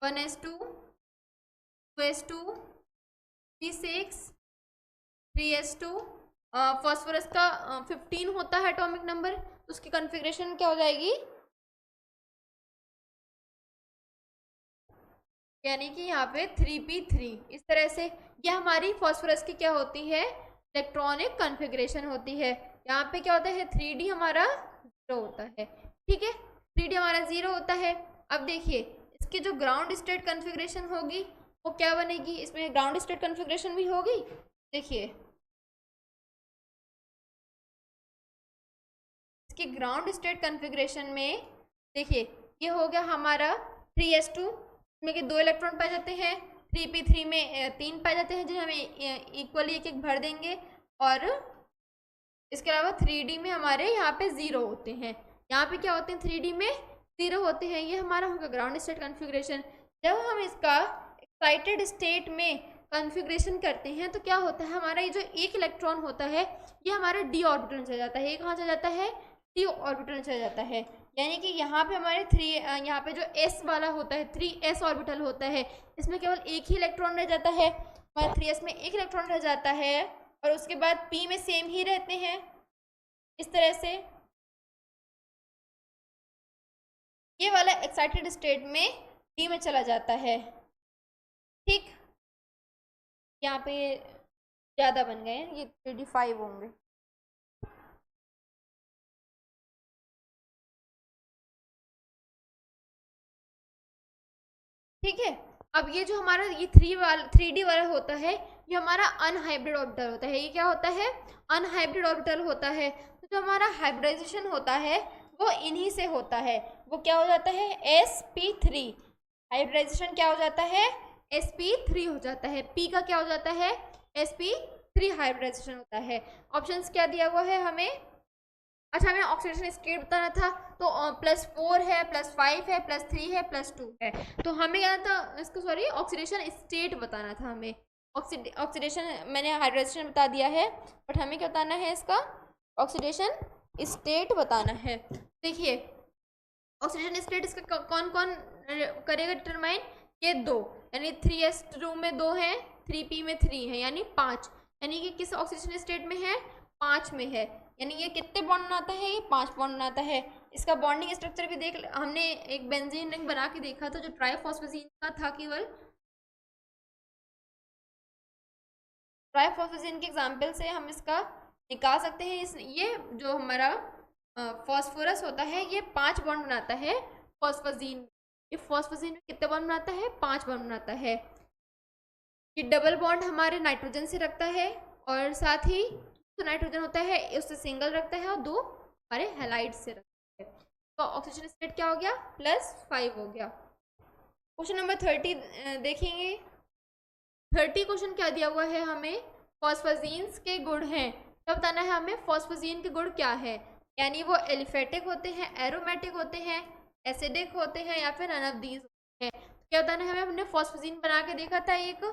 1s2 2s2 3s6 3s2। Phosphorus का 15 होता है एटॉमिक नंबर, तो उसकी कॉन्फ़िगरेशन क्या हो जाएगी, यानी कि यहाँ पे 3p3। इस तरह से यह हमारी फॉस्फोरस की क्या होती है, इलेक्ट्रॉनिक कॉन्फ़िगरेशन होती है। यहाँ पे क्या होता है, 3d हमारा 0 होता है। ठीक है, 3d हमारा 0 होता है। अब देखिए इसकी जो ग्राउंड स्टेट कॉन्फ़िगरेशन होगी वो क्या बनेगी, इसमें ग्राउंड स्टेट कॉन्फ़िगरेशन भी होगी। देखिए इसकी ग्राउंड स्टेट कॉन्फ़िगरेशन में देखिए ये हो गया हमारा 3s2 में कि 2 इलेक्ट्रॉन पाए जाते हैं, 3p3 में 3 पाए जाते हैं जिन्हें हमें इक्वली एक भर देंगे, और इसके अलावा 3d में हमारे यहाँ पे 0 होते हैं। यहाँ पे क्या होते हैं, 3d में 0 होते हैं। ये हमारा होगा ग्राउंड स्टेट कॉन्फ़िगरेशन। जब हम इसका एक्साइटेड स्टेट में कॉन्फ़िगरेशन करते हैं तो क्या होता है, हमारा ये जो एक इलेक्ट्रॉन होता है ये हमारा d ऑर्बिटल में चला जाता है। ये कहाँ चला जाता है, d ऑर्बिटल में चला जाता है। यानी कि यहाँ पे हमारे यहाँ पे जो s वाला होता है 3s ऑर्बिटल होता है, इसमें केवल एक ही इलेक्ट्रॉन रह जाता है, हमारे 3s में एक इलेक्ट्रॉन रह जाता है, और उसके बाद p में सेम ही रहते हैं। इस तरह से ये वाला एक्साइटेड स्टेट में d में चला जाता है। ठीक, यहाँ पे ज़्यादा बन गए हैं, ये 3d5 होंगे। ठीक है, अब ये जो हमारा ये 3D वाला होता है, ये हमारा अनहाइब्रिड ऑर्बिटल होता है। ये क्या होता है? अनहाइब्रिड ऑर्बिटल होता है। तो जो हमारा हाइब्रिडाइजेशन होता है वो इन्हीं से होता है। वो क्या हो जाता है? sp3। हाइब्रिडाइजेशन क्या हो जाता है? sp3 हो जाता है। p का क्या हो जाता है? sp3 हाइब्रिडाइजेशन होता है। ऑप्शंस क्या दिया हुआ है हमें? अच्छा, हमें ऑक्सीडेशन स्टेट बताना था, तो +4 है, +5 है, +3 है, +2 है। तो हमें क्या था इसको, सॉरी, ऑक्सीडेशन स्टेट बताना था हमें। ऑक्सीडेशन मैंने हाइड्रेशन बता दिया है, बट हमें क्या बताना है? इसका ऑक्सीडेशन स्टेट बताना है। देखिए, ऑक्सीडेशन स्टेट इसका कौन कौन करेगा डिटरमाइन? ये दो, यानी 3s2 में 2 है, 3p में 3 है, यानी 5। यानी कि किस ऑक्सीडेशन स्टेट में है? 5 में है। यानी ये कितने बॉन्ड बनाता है? ये 5 बॉन्ड बनाता है। इसका बॉन्डिंग स्ट्रक्चर भी देख, हमने एक बेंजीन रिंग बना के देखा था जो ट्राइफॉस्फेजीन का था। केवल ट्राइफॉस्फेजीन के एग्जाम्पल से हम इसका निकाल सकते हैं। ये जो हमारा फॉस्फोरस होता है, ये 5 बॉन्ड बनाता है फॉस्फेजीन। ये फॉस्फेजीन में कितने बॉन्ड बनाता है? 5 बॉन्ड बनाता है। ये डबल बॉन्ड हमारे नाइट्रोजन से रखता है, और साथ ही तो नाइट्रोजन होता है उससे सिंगल रखता है, और 2 हमारे हैलाइड से रखता है। तो ऑक्सीजन स्टेट क्या हो गया? +5 हो गया। क्वेश्चन नंबर 30 देखेंगे। 30 क्वेश्चन क्या दिया हुआ है हमें? फॉस्फेजीन्स के गुण हैं। क्या बताना है हमें? फॉस्फेजीन के गुण क्या है, यानी वो एलिफेटिक होते हैं, एरोमेटिक होते हैं, एसिडिक होते हैं, या फिर नन ऑफ दीज होते हैं। क्या बताना है हमें? हमने फॉस्फेजीन बना के देखा था एक,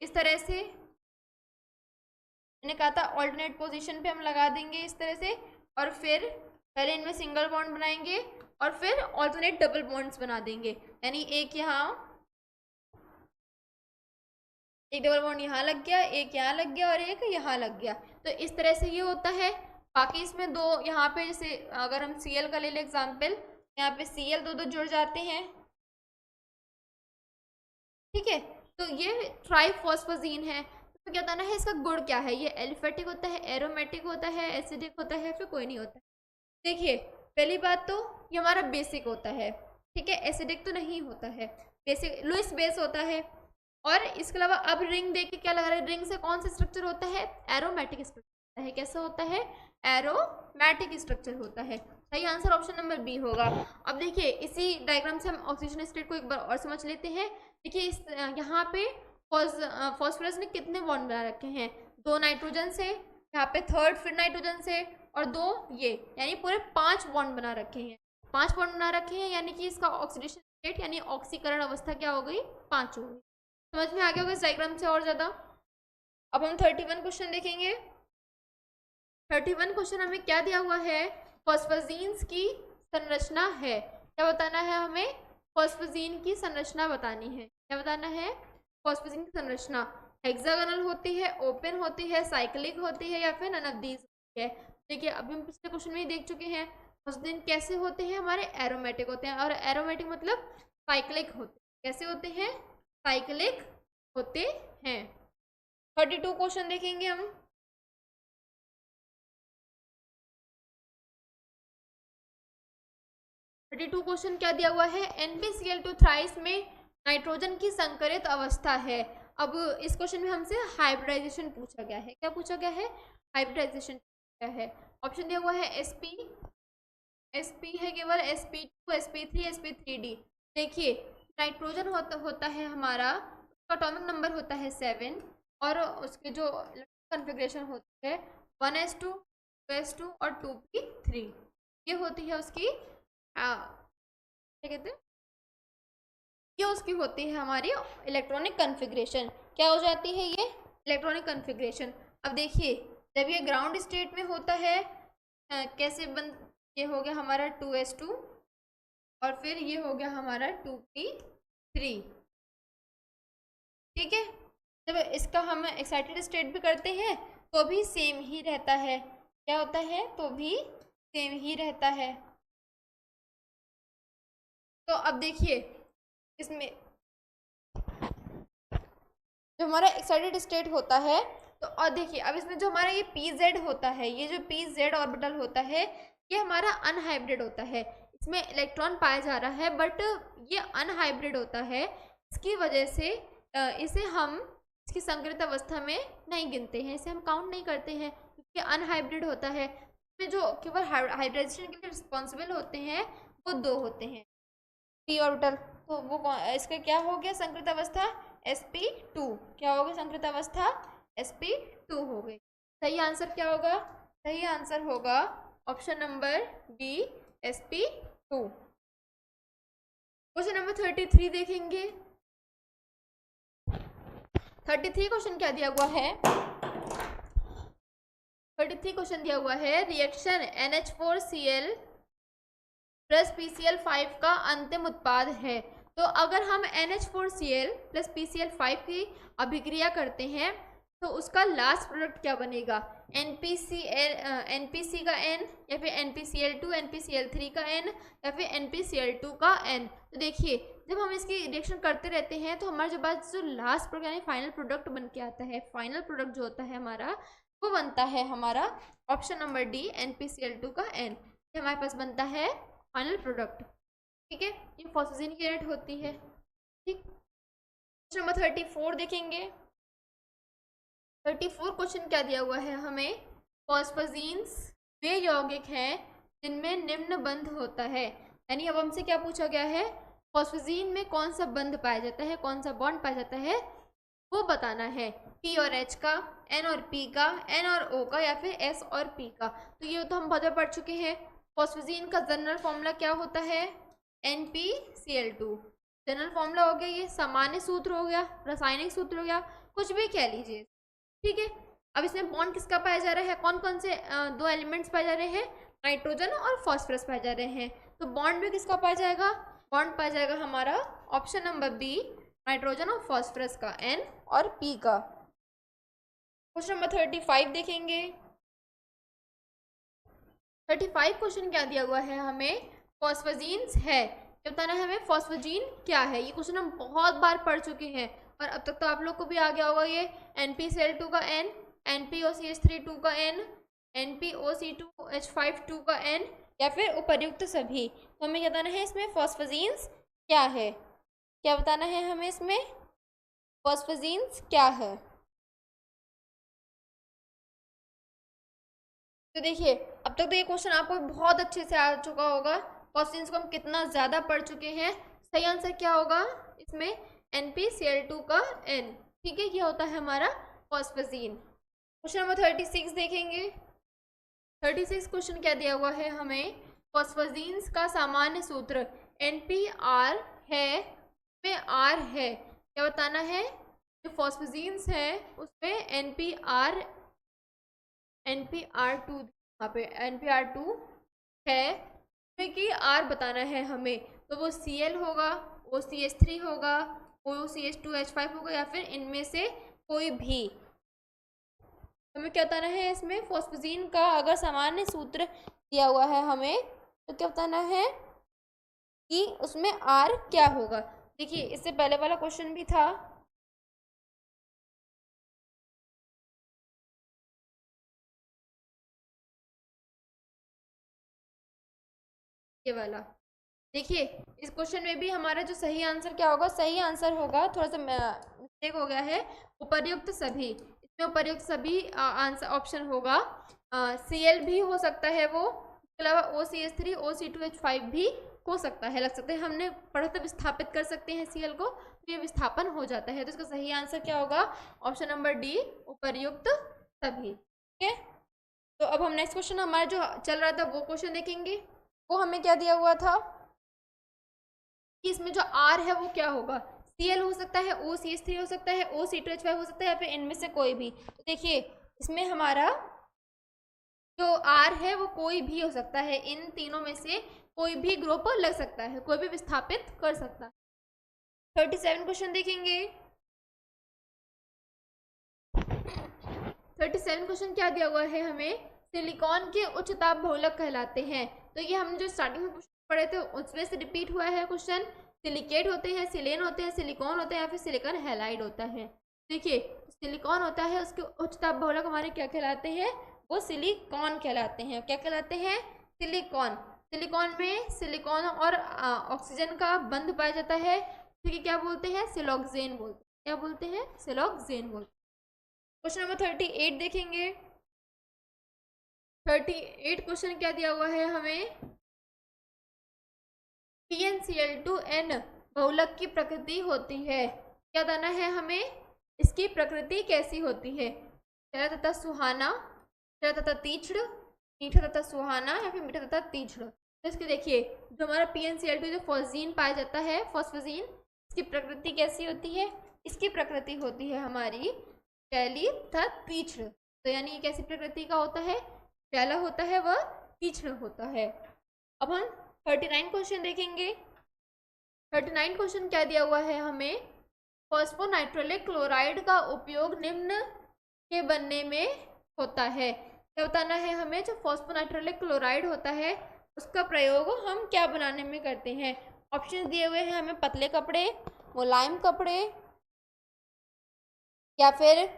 इस तरह से मैंने कहा था ऑल्टरनेट पोजीशन पे हम लगा देंगे इस तरह से, और फिर पहले इनमें सिंगल बॉन्ड बनाएंगे और फिर ऑल्टरनेट डबल बॉन्ड्स बना देंगे। यानी एक यहाँ, एक डबल बॉन्ड यहाँ लग गया, एक यहाँ लग गया, और एक यहाँ लग गया। तो इस तरह से ये होता है। बाकी इसमें 2 यहाँ पे, जैसे अगर हम Cl का ले लें एग्जाम्पल, यहाँ पे Cl 2 जुड़ जाते हैं। ठीक है, तो ये ट्राइफॉस्फेजीन है। तो क्या बताना है? इसका गुण क्या है? ये एलिफेटिक होता है, एरोमेटिक होता है, एसिडिक होता है, फिर कोई नहीं होता। देखिए, पहली बात तो ये हमारा बेसिक होता है। ठीक है, एसिडिक तो नहीं होता है, बेसिक लुईस बेस होता है। और इसके अलावा अब रिंग देख के क्या लग रहा है? रिंग से कौन सा स्ट्रक्चर होता है? एरोमेटिक स्ट्रक्चर होता है। कैसा होता है? एरोमेटिक स्ट्रक्चर होता है। सही आंसर ऑप्शन नंबर बी होगा। अब देखिए, इसी डायग्राम से हम ऑक्सीजन स्टेट को एक बार और समझ लेते हैं। देखिए, इस यहाँ पे फॉस्फोरस ने कितने बॉन्ड बना रखे हैं? 2 नाइट्रोजन से, यहाँ पे 3rd फिर नाइट्रोजन से, और 2 ये, यानी पूरे 5 बॉन्ड बना रखे हैं। 5 बॉन्ड बना रखे हैं, यानी कि इसका ऑक्सीडेशन स्टेट यानी ऑक्सीकरण अवस्था क्या हो गई? 5 हो गई। समझ में आ गया होगा इस डायग्राम से और ज़्यादा। अब हम 31 क्वेश्चन देखेंगे। 31 क्वेश्चन हमें क्या दिया हुआ है? फॉस्फेजीन्स की संरचना है। क्या बताना है हमें? फॉस्फेजीन की संरचना बतानी है। क्या बताना है? फॉस्फेजीन की संरचना हेक्सागोनल होती है, ओपन होती है, साइक्लिक होती है, या फिर नन ऑफ दीज होती है। देखिए, अभी हम पिछले क्वेश्चन में ही देख चुके हैं फॉस्फेजीन कैसे होते हैं? हमारे एरोमेटिक होते हैं, और एरोमेटिक मतलब साइक्लिक होते हैं। कैसे होते हैं? साइक्लिक होते हैं। 32 क्वेश्चन देखेंगे हम। 32 क्वेश्चन क्या दिया हुआ है? NbCl2 थ्राइस में नाइट्रोजन की संकरित अवस्था है। अब इस क्वेश्चन में हमसे हाइब्रिडाइजेशन पूछा गया है। क्या पूछा गया है? हाइब्रिडाइजेशन पूछा है। ऑप्शन दिया हुआ है sp है केवल, sp2, sp3, sp3d। देखिए, नाइट्रोजन होता है हमारा, उसका एटॉमिक नंबर होता है 7, और उसके जो कन्फिग्रेशन होती है 1s2, 2s2 और 2p3, ये होती है उसकी क्या कहते हैं, ये उसकी होती है हमारी इलेक्ट्रॉनिक कन्फिग्रेशन। क्या हो जाती है ये? Electronic configuration. अब देखिए, जब ये ग्राउंड स्टेट में होता है कैसे ये हो गया हमारा 2s2, और फिर ये हो गया हमारा 2p3। ठीक है, जब इसका हम एक्साइटेड स्टेट भी करते हैं तो भी सेम ही रहता है। क्या होता है? तो भी सेम ही रहता है। तो अब देखिए इसमें जो हमारा एक्साइटेड स्टेट होता है, तो और देखिए अब इसमें जो हमारा ये pz होता है, ये जो pz ऑर्बिटल होता है, ये हमारा अनहाइब्रिड होता है। इसमें इलेक्ट्रॉन पाया जा रहा है बट ये अनहाइब्रिड होता है। इसकी वजह से इसे हम इसकी संकरित अवस्था में नहीं गिनते हैं, इसे हम काउंट नहीं करते हैं क्योंकि अनहाइब्रिड होता है। इसमें जो केवल हाइब्रिडाइजेशन के लिए रिस्पॉन्सिबल होते हैं वो 2 होते हैं, p ऑर्बिटल। तो वो इसका क्या हो गया संकरित अवस्था? sp2। क्या हो गया संकरित अवस्था? sp2 हो गई। सही आंसर क्या होगा? सही आंसर होगा option number B, sp2। Question number 33 देखेंगे। 33 क्वेश्चन क्या दिया हुआ है? 33 क्वेश्चन दिया हुआ है, रिएक्शन NH4Cl प्लस PCl5 का अंतिम उत्पाद है। तो अगर हम NH4Cl प्लस PCl5 की अभिक्रिया करते हैं तो उसका लास्ट प्रोडक्ट क्या बनेगा? NPC का N, या फिर NPCl2, NPCl3 का N, या फिर NPCl2 का N। तो देखिए जब हम इसकी रिएक्शन करते रहते हैं तो हमारे पास जो लास्ट प्रोडक्ट यानी फाइनल प्रोडक्ट बन के आता है, फाइनल प्रोडक्ट जो होता है हमारा, वो बनता है हमारा ऑप्शन नंबर डी, NPCl2 का N। ये हमारे पास बनता है फाइनल प्रोडक्ट। ठीक है, ये फॉस्फेजिन की यूनिट होती है। ठीक, क्वेश्चन नंबर 34 देखेंगे। 34 क्वेश्चन क्या दिया हुआ है हमें? फॉस्फेजीन्स वे यौगिक हैं जिनमें निम्न बंध होता है। यानी अब हमसे क्या पूछा गया है? फॉस्फेजीन में कौन सा बंध पाया जाता है, कौन सा बॉन्ड पाया जाता है, वो बताना है। P और H का, N और P का, N और O का, या फिर S और P का। तो ये तो हम बहुत पढ़ चुके हैं। फॉस्फेजीन का जनरल फॉर्मूला क्या होता है? NPCl2 जनरल फॉर्मूला हो गया, ये सामान्य सूत्र हो गया, रासायनिक सूत्र हो गया, कुछ भी कह लीजिए। ठीक है, अब इसमें बॉन्ड किसका पाया जा रहा है? कौन कौन से 2 एलिमेंट्स पाए जा रहे हैं? नाइट्रोजन और फॉस्फोरस पाए जा रहे हैं। तो बॉन्ड में किसका पाया जाएगा? बॉन्ड पाया जाएगा हमारा ऑप्शन नंबर बी, नाइट्रोजन और फॉस्फोरस का, N और P का। क्वेश्चन नंबर 35 देखेंगे। 35 क्वेश्चन क्या दिया हुआ है हमें? फॉस्फेजीन्स है, क्या बताना है हमें? फॉस्फेजीन क्या है? ये क्वेश्चन हम बहुत बार पढ़ चुके हैं और अब तक तो आप लोग को भी आ गया होगा ये। NPCl2 का N, NPOCH3 का N, NPOC2H5 का N, या फिर उपर्युक्त सभी। तो हमें क्या बताना है इसमें? फॉस्फेजीन्स क्या है? क्या बताना है हमें इसमें? फॉस्फेजीन्स क्या है? तो देखिए अब तक तो ये क्वेश्चन आपको बहुत अच्छे से आ चुका होगा। फॉस्फेजीन्स को हम कितना ज़्यादा पढ़ चुके हैं। सही आंसर क्या होगा इसमें? NPCl2 का N। ठीक है, ये होता है हमारा फॉस्फेजीन। क्वेश्चन नंबर 36 देखेंगे। 36 क्वेश्चन क्या दिया हुआ है हमें? फॉस्फेजीन्स का सामान्य सूत्र NPR है, में R है। क्या बताना है? जो फॉस्फेजीन्स है उसमें NPR2, यहाँ पे NPR2 है, कि R बताना है हमें। तो वो Cl होगा, OCH3 होगा, OCH2H5 होगा, या फिर इनमें से कोई भी। हमें क्या बताना है इसमें? फॉस्फेजीन का अगर सामान्य सूत्र दिया हुआ है हमें तो क्या बताना है कि उसमें R क्या होगा। देखिए इससे पहले वाला क्वेश्चन भी था, ये वाला। देखिए इस क्वेश्चन में भी हमारा जो सही आंसर क्या होगा? सही आंसर होगा, थोड़ा सा मिस्टेक हो गया है, उपर्युक्त सभी। इसमें उपर्युक्त सभी आंसर ऑप्शन होगा। Cl भी हो सकता है, वो इसके अलावा OCH3, OC2H5 भी हो सकता है, लग सकता है। हमने पढ़ा था विस्थापित कर सकते हैं Cl को, तो ये विस्थापन हो जाता है। तो इसका सही आंसर क्या होगा? ऑप्शन नंबर डी, उपर्युक्त सभी। ठीक है, तो अब हम नेक्स्ट क्वेश्चन हमारा जो चल रहा था वो क्वेश्चन देखेंगे। वो हमें क्या दिया हुआ था कि इसमें जो R है वो क्या होगा? Cl हो सकता है, OCH3 हो सकता है, OC2H5 हो सकता है, या फिर इनमें से कोई भी। तो देखिए इसमें हमारा जो R है वो कोई भी हो सकता है, इन तीनों में से कोई भी ग्रुप लग सकता है, कोई भी विस्थापित कर सकता है। 37 क्वेश्चन देखेंगे। 37 क्वेश्चन क्या दिया हुआ है हमें, सिलिकॉन के उच्च ताप बहुलक कहलाते हैं। तो ये हम जो स्टार्टिंग में पढ़े थे उसमें से रिपीट हुआ है क्वेश्चन। सिलिकेट होते हैं, सिलेन होते हैं, सिलिकॉन होते हैं या फिर सिलिकॉन हैलाइड होता है। देखिए सिलिकॉन होता है, उसके उच्च ताप बहुलक हमारे क्या कहलाते हैं, वो सिलिकॉन कहलाते हैं। क्या कहलाते हैं, सिलिकॉन। सिलिकॉन में सिलिकॉन और ऑक्सीजन का बंध पाया जाता है, ठीक है, क्या बोलते हैं, सिलोक्सेन बोलते हैं। क्या बोलते हैं, सिलोक्सेन बोलते हैं। क्वेश्चन नंबर 38 देखेंगे। 38 क्वेश्चन क्या दिया हुआ है हमें, PnCl2n बहुलक की प्रकृति होती है। क्या बताना है हमें, इसकी प्रकृति कैसी होती है, क्षार तथा सुहाना, क्षार तथा तीक्ष्ण, मीठा तथा सुहाना या फिर मीठा तथा तीक्ष्ण। तो इसके देखिए जो हमारा PnCl2 जो फॉस्फीन पाया जाता है, फॉस्फोजीन, इसकी प्रकृति कैसी होती है, इसकी प्रकृति होती है हमारी शैली तथा तीक्ष्ण। तो यानी कैसी प्रकृति का होता है, शैला होता है, वह तीक्ष्ण होता है। अब हम 39 क्वेश्चन देखेंगे। 39 क्वेश्चन क्या दिया हुआ है हमें, फॉस्फोनाइट्रेलिक क्लोराइड का उपयोग निम्न के बनने में होता है। क्या बताना है हमें, जो फॉस्फोनाइट्रेलिक क्लोराइड होता है उसका प्रयोग हम क्या बनाने में करते हैं। ऑप्शन दिए हुए हैं हमें, पतले कपड़े, मुलायम कपड़े, या फिर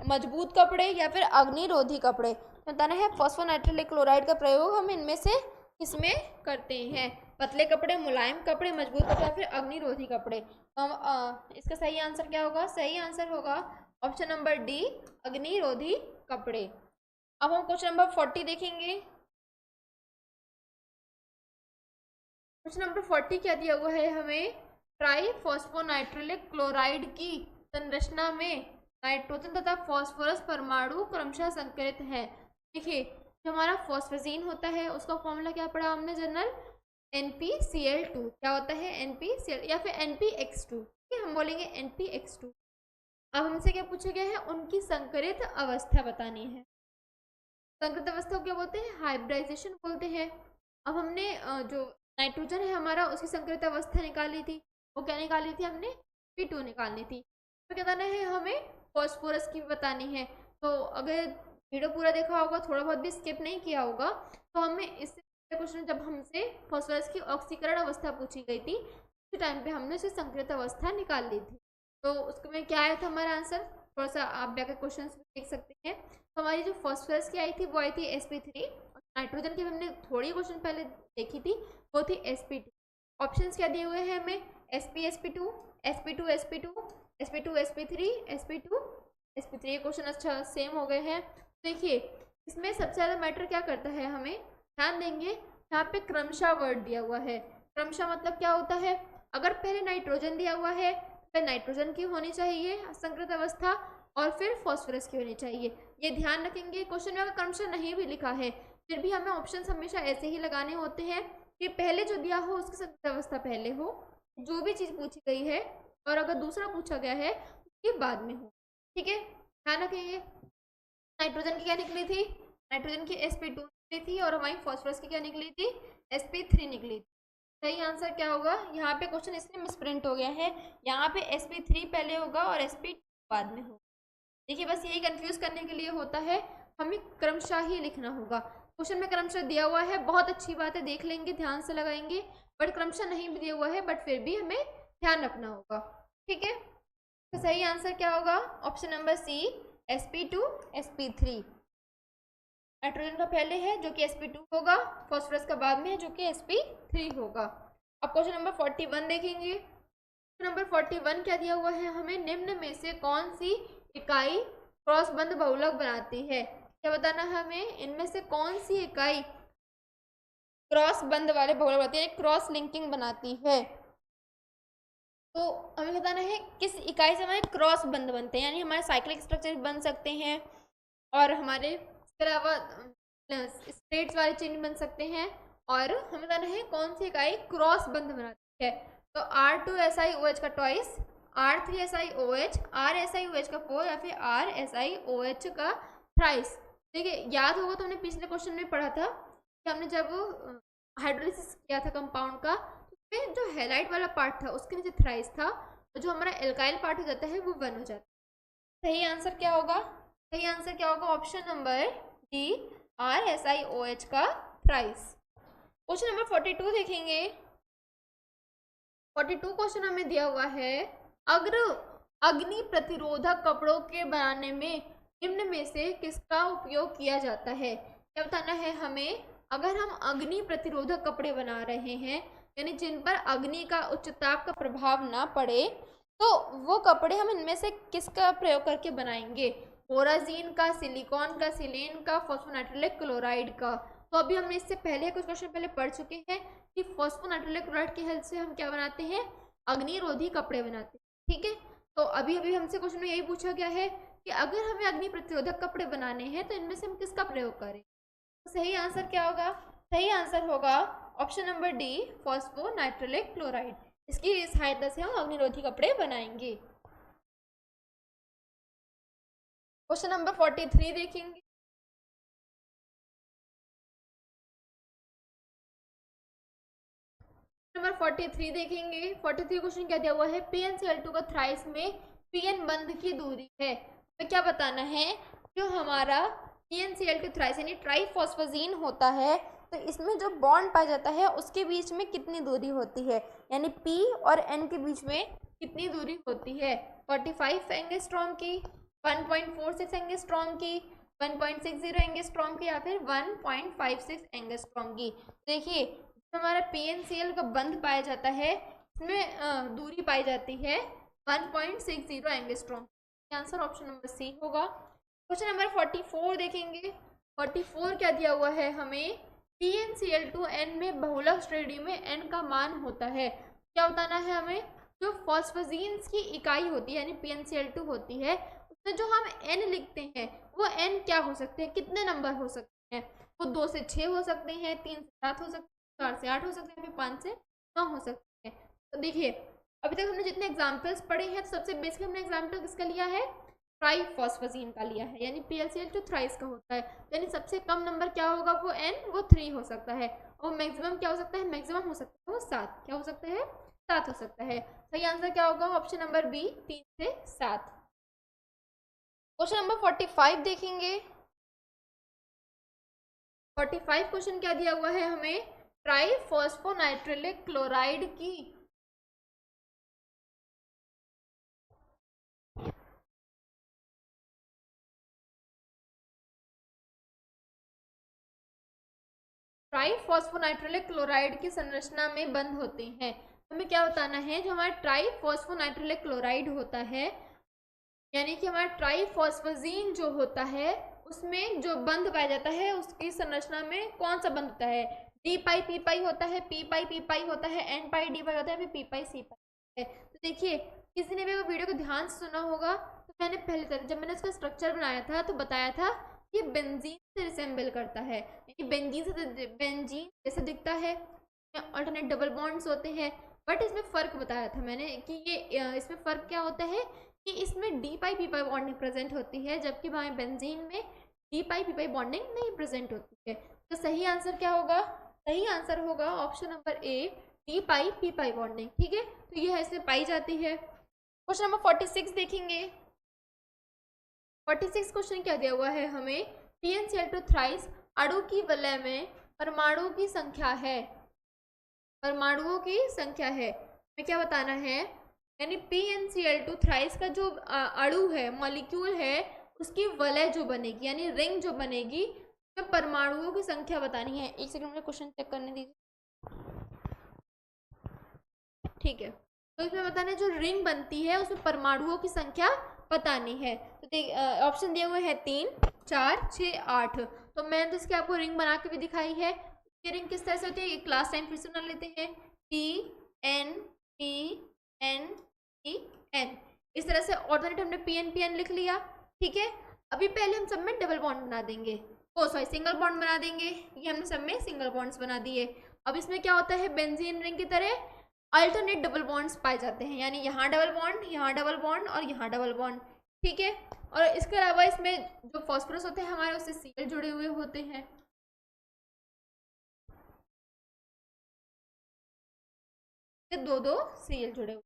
मजबूत कपड़े, या फिर अग्निरोधी कपड़े। बताना है फॉस्फोनाइट्रेलिक क्लोराइड का प्रयोग हम इनमें से किसमें करते हैं, पतले कपड़े, मुलायम कपड़े, मजबूत कपड़े या फिर अग्निरोधी कपड़े। तो इसका सही आंसर क्या होगा, सही आंसर होगा ऑप्शन नंबर डी, अग्निरोधी कपड़े। अब हम क्वेश्चन नंबर 40 देखेंगे। क्वेश्चन नंबर 40 क्या दिया हुआ है हमें, ट्राईफॉस्फोनाइट्रिलिक क्लोराइड की संरचना में नाइट्रोजन तथा फास्फोरस परमाणु क्रमशः संकरित है। देखिए जो हमारा फॉस्फोजीन होता है उसका फॉर्मूला क्या पढ़ा हमने जनरल, NpCl2। क्या होता है, NpCl या फिर NpX2, ठीक है, हम बोलेंगे NpX2। अब हमसे क्या पूछा गया है, उनकी संकरित अवस्था बतानी है। संकरित अवस्था को क्या बोलते हैं, हाइब्रिडाइजेशन बोलते हैं। अब हमने जो नाइट्रोजन है हमारा, उसकी संकरित अवस्था निकाली थी, वो क्या निकाली थी हमने, P2 निकालनी थी। तो क्या बताना है हमें, फॉस्फोरस की बतानी है। तो अगर वीडियो पूरा देखा होगा, थोड़ा बहुत भी स्किप नहीं किया होगा, तो हमें इससे क्वेश्चन जब हमसे फॉस्फोरस की ऑक्सीकरण अवस्था पूछी गई थी उस टाइम पे हमने उसे संकरित अवस्था निकाल ली थी। तो उसमें क्या आया था हमारा आंसर, थोड़ा सा आप बैक क्वेश्चन देख सकते हैं। तो हमारी जो फॉस्फोरस की आई थी वो आई थी sp3, और नाइट्रोजन की हमने थोड़ी क्वेश्चन पहले देखी थी, वो थी sp2। ऑप्शन क्या दिए हुए हैं हमें, sp sp2, sp2 sp2, sp2 sp3, sp2 sp3। ये क्वेश्चन अच्छा सेम हो गए हैं। देखिए इसमें सबसे ज़्यादा मैटर क्या करता है, हमें ध्यान देंगे यहाँ पे क्रमशः वर्ड दिया हुआ है। क्रमशः मतलब क्या होता है, अगर पहले नाइट्रोजन दिया हुआ है फिर नाइट्रोजन की होनी चाहिए संकरित अवस्था, और फिर फॉस्फोरस की होनी चाहिए। ये ध्यान रखेंगे। क्वेश्चन में अगर क्रमशः नहीं भी लिखा है फिर भी हमें ऑप्शन हमेशा ऐसे ही लगाने होते हैं कि पहले जो दिया हो उसकी संकरित अवस्था पहले हो, जो भी चीज़ पूछी गई है, और अगर दूसरा पूछा गया है उसके बाद में हो, ठीक है, ध्यान रखेंगे। नाइट्रोजन की क्या निकली थी, नाइट्रोजन की sp2 निकली थी, और हमारी फॉस्फोरस की क्या निकली थी, sp3 निकली थी। सही आंसर क्या होगा, यहाँ पे क्वेश्चन इसलिए मिसप्रिंट हो गया है, यहाँ पे sp3 पहले होगा और sp2 बाद में होगा। देखिए बस यही कंफ्यूज करने के लिए होता है, हमें क्रमशः ही लिखना होगा। क्वेश्चन में क्रमशः दिया हुआ है, बहुत अच्छी बात है, देख लेंगे, ध्यान से लगाएंगे, बट क्रमशः नहीं भी दिया हुआ है, बट फिर भी हमें ध्यान रखना होगा, ठीक है। तो सही आंसर क्या होगा, ऑप्शन नंबर सी, sp2 sp3। नाइट्रोजन का पहले है जो कि sp2 होगा, फॉस्फोरस का बाद में है जो कि sp3 होगा। अब क्वेश्चन नंबर 41 देखेंगे। क्वेश्चन नंबर 41 क्या दिया हुआ है हमें, निम्न में से कौन सी इकाई क्रॉस बंध बहुलक बनाती है। क्या बताना है हमें, इनमें से कौन सी इकाई क्रॉस बंध वाले बहुलक बनाती है, क्रॉस लिंकिंग बनाती है। तो हमें बताना है किस इकाई से हमारे क्रॉस बंध बनते हैं, यानी हमारे साइक्लिक स्ट्रक्चर बन सकते हैं, और हमारे इसके अलावा स्ट्रेट्स वाले चेन बन सकते हैं, और हमें बताना है कौन सी इकाई क्रॉस बंध बनाती है। तो R2SiOH का ट्वाइस, R3SiOH, RSiOH का 4, या फिर RSiOH का थ्राइस। देखिए याद होगा तो हमने पिछले क्वेश्चन में पढ़ा था कि हमने जब हाइड्रोलिसिस किया था कंपाउंड का, तो उसमें जो हैलाइड वाला पार्ट था उसके नीचे थ्राइस था, और जो हमारा एल्काइल पार्ट हो जाता है वो 1 हो जाता है। सही आंसर क्या होगा? सही आंसर क्या होगा? ऑप्शन नंबर डी, RSiOH का थ्राइस। क्वेश्चन नंबर 42 देखेंगे। 42 क्वेश्चन हमें दिया हुआ है, अग्र अग्नि प्रतिरोधक कपड़ों के बनाने में निम्न में से किसका उपयोग किया जाता है? क्या बताना है हमें? अगर हम अग्नि प्रतिरोधक कपड़े बना रहे हैं, यानी जिन पर अग्नि का उच्च ताप का प्रभाव ना पड़े, तो वो कपड़े हम इनमें से किसका प्रयोग करके बनाएंगे? बोराजीन का, सिलिकॉन का, सिलेन का, फॉस्फोनाइट्रिलिक क्लोराइड का। तो अभी हमने इससे पहले कुछ क्वेश्चन पहले पढ़ चुके हैं कि फॉस्फोनाइट्रिलिक क्लोराइड की हेल्प से हम क्या बनाते हैं? अग्निरोधी कपड़े बनाते हैं। ठीक है, तो अभी अभी हमसे क्वेश्चन में यही पूछा गया है कि अगर हमें अग्नि प्रतिरोधक कपड़े बनाने हैं तो इनमें से हम किसका प्रयोग करें? तो सही आंसर क्या होगा? सही आंसर होगा ऑप्शन नंबर डी, फॉस्फोनाइट्रिलिक क्लोराइड। इसकी सहायता से हम अग्निरोधी कपड़े बनाएंगे। क्वेश्चन नंबर 43 देखेंगे। नंबर 43 देखेंगे। 43 क्वेश्चन क्या दिया हुआ है? PnCl2 का थ्राइस में पीएन बंध की दूरी है। तो क्या बताना है? जो हमारा PnCl2 थ्राइस यानी ट्राइफॉस्फेजीन होता है, तो इसमें जो बॉन्ड पाया जाता है उसके बीच में कितनी दूरी होती है, यानी P और N के बीच में कितनी दूरी होती है? 45 एंगस्ट्रॉम की, 1.46 एंगस्ट्रॉम की, 1.60 एंगस्ट्रॉम की, या फिर 1.56 एंगस्ट्रॉम की। देखिए, हमारा PnCl का बंध पाया जाता है, इसमें दूरी पाई जाती है 1.60 angstrom. Answer option number C होगा। क्वेश्चन नंबर 44 देखेंगे। 44 क्या दिया हुआ है हमें? PnCl2n में बहुलक श्रेणी में n का मान होता है। क्या बताना है हमें? जो फॉस्फोजीन्स की इकाई होती है यानी PnCl2 होती है, उसमें जो हम n लिखते हैं वो n क्या हो सकते हैं? कितने नंबर हो सकते हैं? वो 2 से 6 हो सकते हैं, 3 से 7 हो सकते हैं, 4 से 8 हो सकते हैं, फिर 5 से 9 हो सकते हैं। तो देखिए, अभी तक हमने जितने एग्जाम्पल्स पढ़े हैं, तो सबसे बेसिक हमने एग्जाम्पल किसका लिया है? ट्राइफॉस्फेजीन का लिया है, यानी PlCl2 थ्राइस का होता है। यानी सबसे कम नंबर क्या होगा? वो n, वो 3 हो सकता है, और मैक्सिमम क्या हो सकता है? मैक्सिमम हो सकता है वो 7। क्या हो सकता है? 7 हो सकता है। सही आंसर क्या होगा? ऑप्शन नंबर बी, 3 से 7। क्वेश्चन नंबर 45 देखेंगे। 45 क्वेश्चन क्या दिया हुआ है हमें? ट्राइफॉस्फोनाइट्रिलिक क्लोराइड की ट्राइफॉस्फोनाइट्रिलिक क्लोराइड की संरचना में बंद होते हैं। हमें क्या बताना है? जो हमारा ट्राइफॉस्फोनाइट्रिलिक क्लोराइड होता है, यानी कि हमारा ट्राइफॉस्फेजीन जो होता है, उसमें जो बंध पाया जाता है उसकी संरचना में कौन सा बंध होता है? डी पाई पी पाई होता है, पी पाई पी पाई होता है, एन पाई डी पाई होता है, फिर पी पाई सी पाई है। तो देखिए, किसी ने भी वो वीडियो को ध्यान से सुना होगा, तो मैंने पहले तरह जब मैंने उसका स्ट्रक्चर बनाया था तो बताया था ये बेंजीन से रिसेंबल करता है, यानी बेंजीन जैसे दिखता है, अल्टरनेट डबल बॉन्ड्स होते हैं। बट इसमें फ़र्क बताया था मैंने कि ये इसमें फ़र्क क्या होता है कि इसमें डी पाई पी पाई बॉन्डिंग प्रेजेंट होती है, जबकि हमारे बेंजीन में डी पाई पी पाई बॉन्डिंग नहीं प्रेजेंट होती है। तो सही आंसर क्या होगा? सही आंसर होगा option number A, D pi P pi bonding. ठीक है, तो यह इसमें पाई जाती है। क्वेश्चन नंबर 46 देखेंगे। 46 क्वेश्चन क्या दिया हुआ है हमें? PnCl2 थ्राइस अणु की वलय में परमाणु की संख्या है, परमाणुओं की संख्या है। हमें क्या बताना है? यानी PnCl2 थ्राइस का जो अणु है, मॉलिक्यूल है, उसकी वलय जो बनेगी यानी रिंग जो बनेगी, तो परमाणुओं की संख्या बतानी है। एक सेकंड मुझे क्वेश्चन चेक करने दीजिए। ठीक है, तो इसमें बताना है जो रिंग बनती है उसमें परमाणुओं की संख्या बतानी है। तो देख, ऑप्शन दिए हुए हैं 3, 4, 6, 8। तो मैंने तो इसकी आपको रिंग बना के भी दिखाई है। ये रिंग किस तरह से होती है क्लास टाइम फिर से बना लेते हैं। PN PN PN, इस तरह से ऑल्टरनेट हमने PN PN लिख लिया। ठीक है, अभी पहले हम सब में डबल बॉन्ड बना देंगे, ओ सॉरी सिंगल बॉन्ड बना देंगे। ये हमने सब में सिंगल बॉन्ड्स बना दिए। अब इसमें क्या होता है? बेंजीन रिंग की तरह अल्टरनेट डबल बॉन्ड्स पाए जाते हैं, यानी यहाँ डबल बॉन्ड, यहाँ डबल बॉन्ड और यहाँ डबल बॉन्ड। ठीक है, और इसके अलावा इसमें जो फॉस्फोरस होते हैं हमारे, उससे Cl जुड़े हुए होते हैं। ये दो दो Cl जुड़े हुए।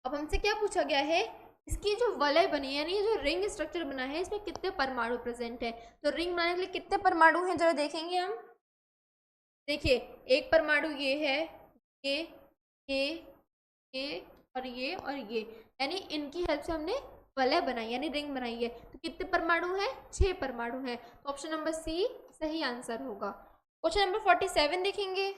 अब हमसे क्या पूछा गया है, इसकी जो वलय बनी है यानी ये जो रिंग स्ट्रक्चर बना है इसमें कितने परमाणु प्रेजेंट है। तो रिंग बनाने के लिए कितने परमाणु हैं जरा देखेंगे हम। देखिए एक परमाणु ये है, ये ये ये और ये और ये, यानी इनकी हेल्प से हमने वलय बनाई यानी रिंग बनाई है। तो कितने परमाणु हैं, 6 परमाणु हैं। तो ऑप्शन नंबर सी सही आंसर होगा। क्वेश्चन नंबर 47 देखेंगे।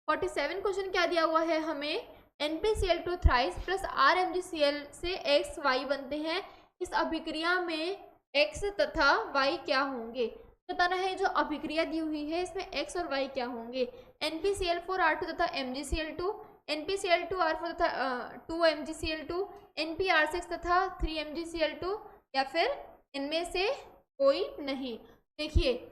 47 क्वेश्चन क्या दिया हुआ है हमें, NpCl2 थ्राइस प्लस RMgCl से X Y बनते हैं, इस अभिक्रिया में X तथा Y क्या होंगे। बताना है जो अभिक्रिया दी हुई है इसमें X और Y क्या होंगे। NpCl4R2 तथा MgCl2, NpCl2R4 तथा 2MgCl2, NpR6 तथा 3MgCl2, या फिर इनमें से कोई नहीं। देखिए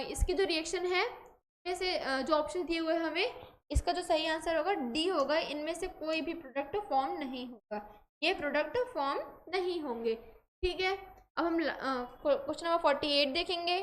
इसकी जो रिएक्शन है इनमें से जो ऑप्शन दिए हुए हमें, इसका जो सही आंसर होगा डी होगा, इनमें से कोई भी प्रोडक्ट फॉर्म नहीं होगा, ये प्रोडक्ट फॉर्म नहीं होंगे। ठीक है, अब हम क्वेश्चन नंबर 48 देखेंगे।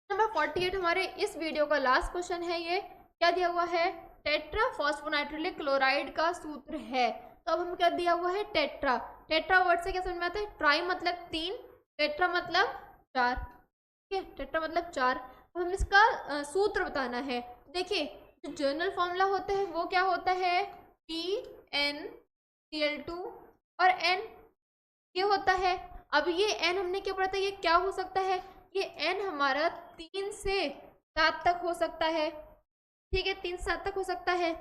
नंबर 48 हमारे इस वीडियो का लास्ट क्वेश्चन है। ये क्या दिया हुआ है, टेट्रा फॉस्फोनाइट्रिलिक क्लोराइड का सूत्र है। तो अब हम क्या दिया हुआ है, टेट्रा। टेट्रा वर्ड से क्या समझ में आता है, ट्राई मतलब 3, टेट्रा मतलब 4। ठीक है, टेट्रा मतलब 4। अब हम इसका सूत्र बताना है। देखिए जो जर्नल फॉर्मूला होता है वो क्या होता है, PnCl2 और N ये होता है। अब ये N हमने क्या पढ़ा था, ये क्या हो सकता है, ये N हमारा 3 से 7 तक हो सकता है। ठीक है, 3 से 7 तक हो सकता है।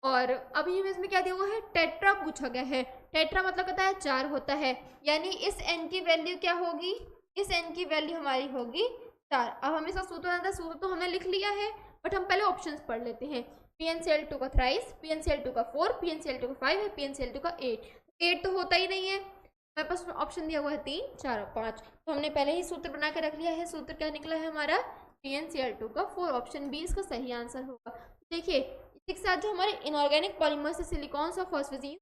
और अभी इसमें क्या दिया हुआ है, टेट्रा पूछा गया है। टेट्रा मतलब कहता है 4 होता है, यानी इस N की वैल्यू क्या होगी, इस N की वैल्यू हमारी होगी 4। अब हम इसका सूत्र तो हमने लिख लिया है, बट हम पहले ऑप्शंस पढ़ लेते हैं। PnCl2 का थ्राइस, PnCl2 का 4, PnCl2 का 5 है, PnCl2 का 8 तो होता ही नहीं है। हमारे पास ऑप्शन दिया हुआ है 3, 4 और 5, तो हमने पहले ही सूत्र बना के रख लिया है। सूत्र क्या निकला है हमारा, PnCl2 का 4, ऑप्शन बी इसका सही आंसर होगा। देखिए इसके साथ जो हमारे इनऑर्गेनिक पॉलीमर्स से सिलिकॉन्स और फॉस्फेजीन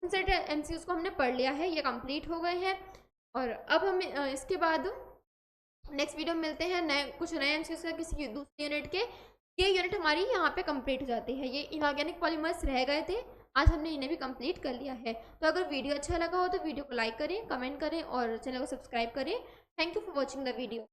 MCQs को हमने पढ़ लिया है, ये कंप्लीट हो गए हैं। और अब हम इसके बाद नेक्स्ट वीडियो में मिलते हैं कुछ नए MCQs का किसी दूसरी यूनिट के। ये यूनिट हमारी यहाँ पे कंप्लीट हो जाती है। ये इनऑर्गेनिक पॉलीमर्स रह गए थे, आज हमने इन्हें भी कंप्लीट कर लिया है। तो अगर वीडियो अच्छा लगा हो तो वीडियो को लाइक करें, कमेंट करें और चैनल को सब्सक्राइब करें। Thank you for watching the video.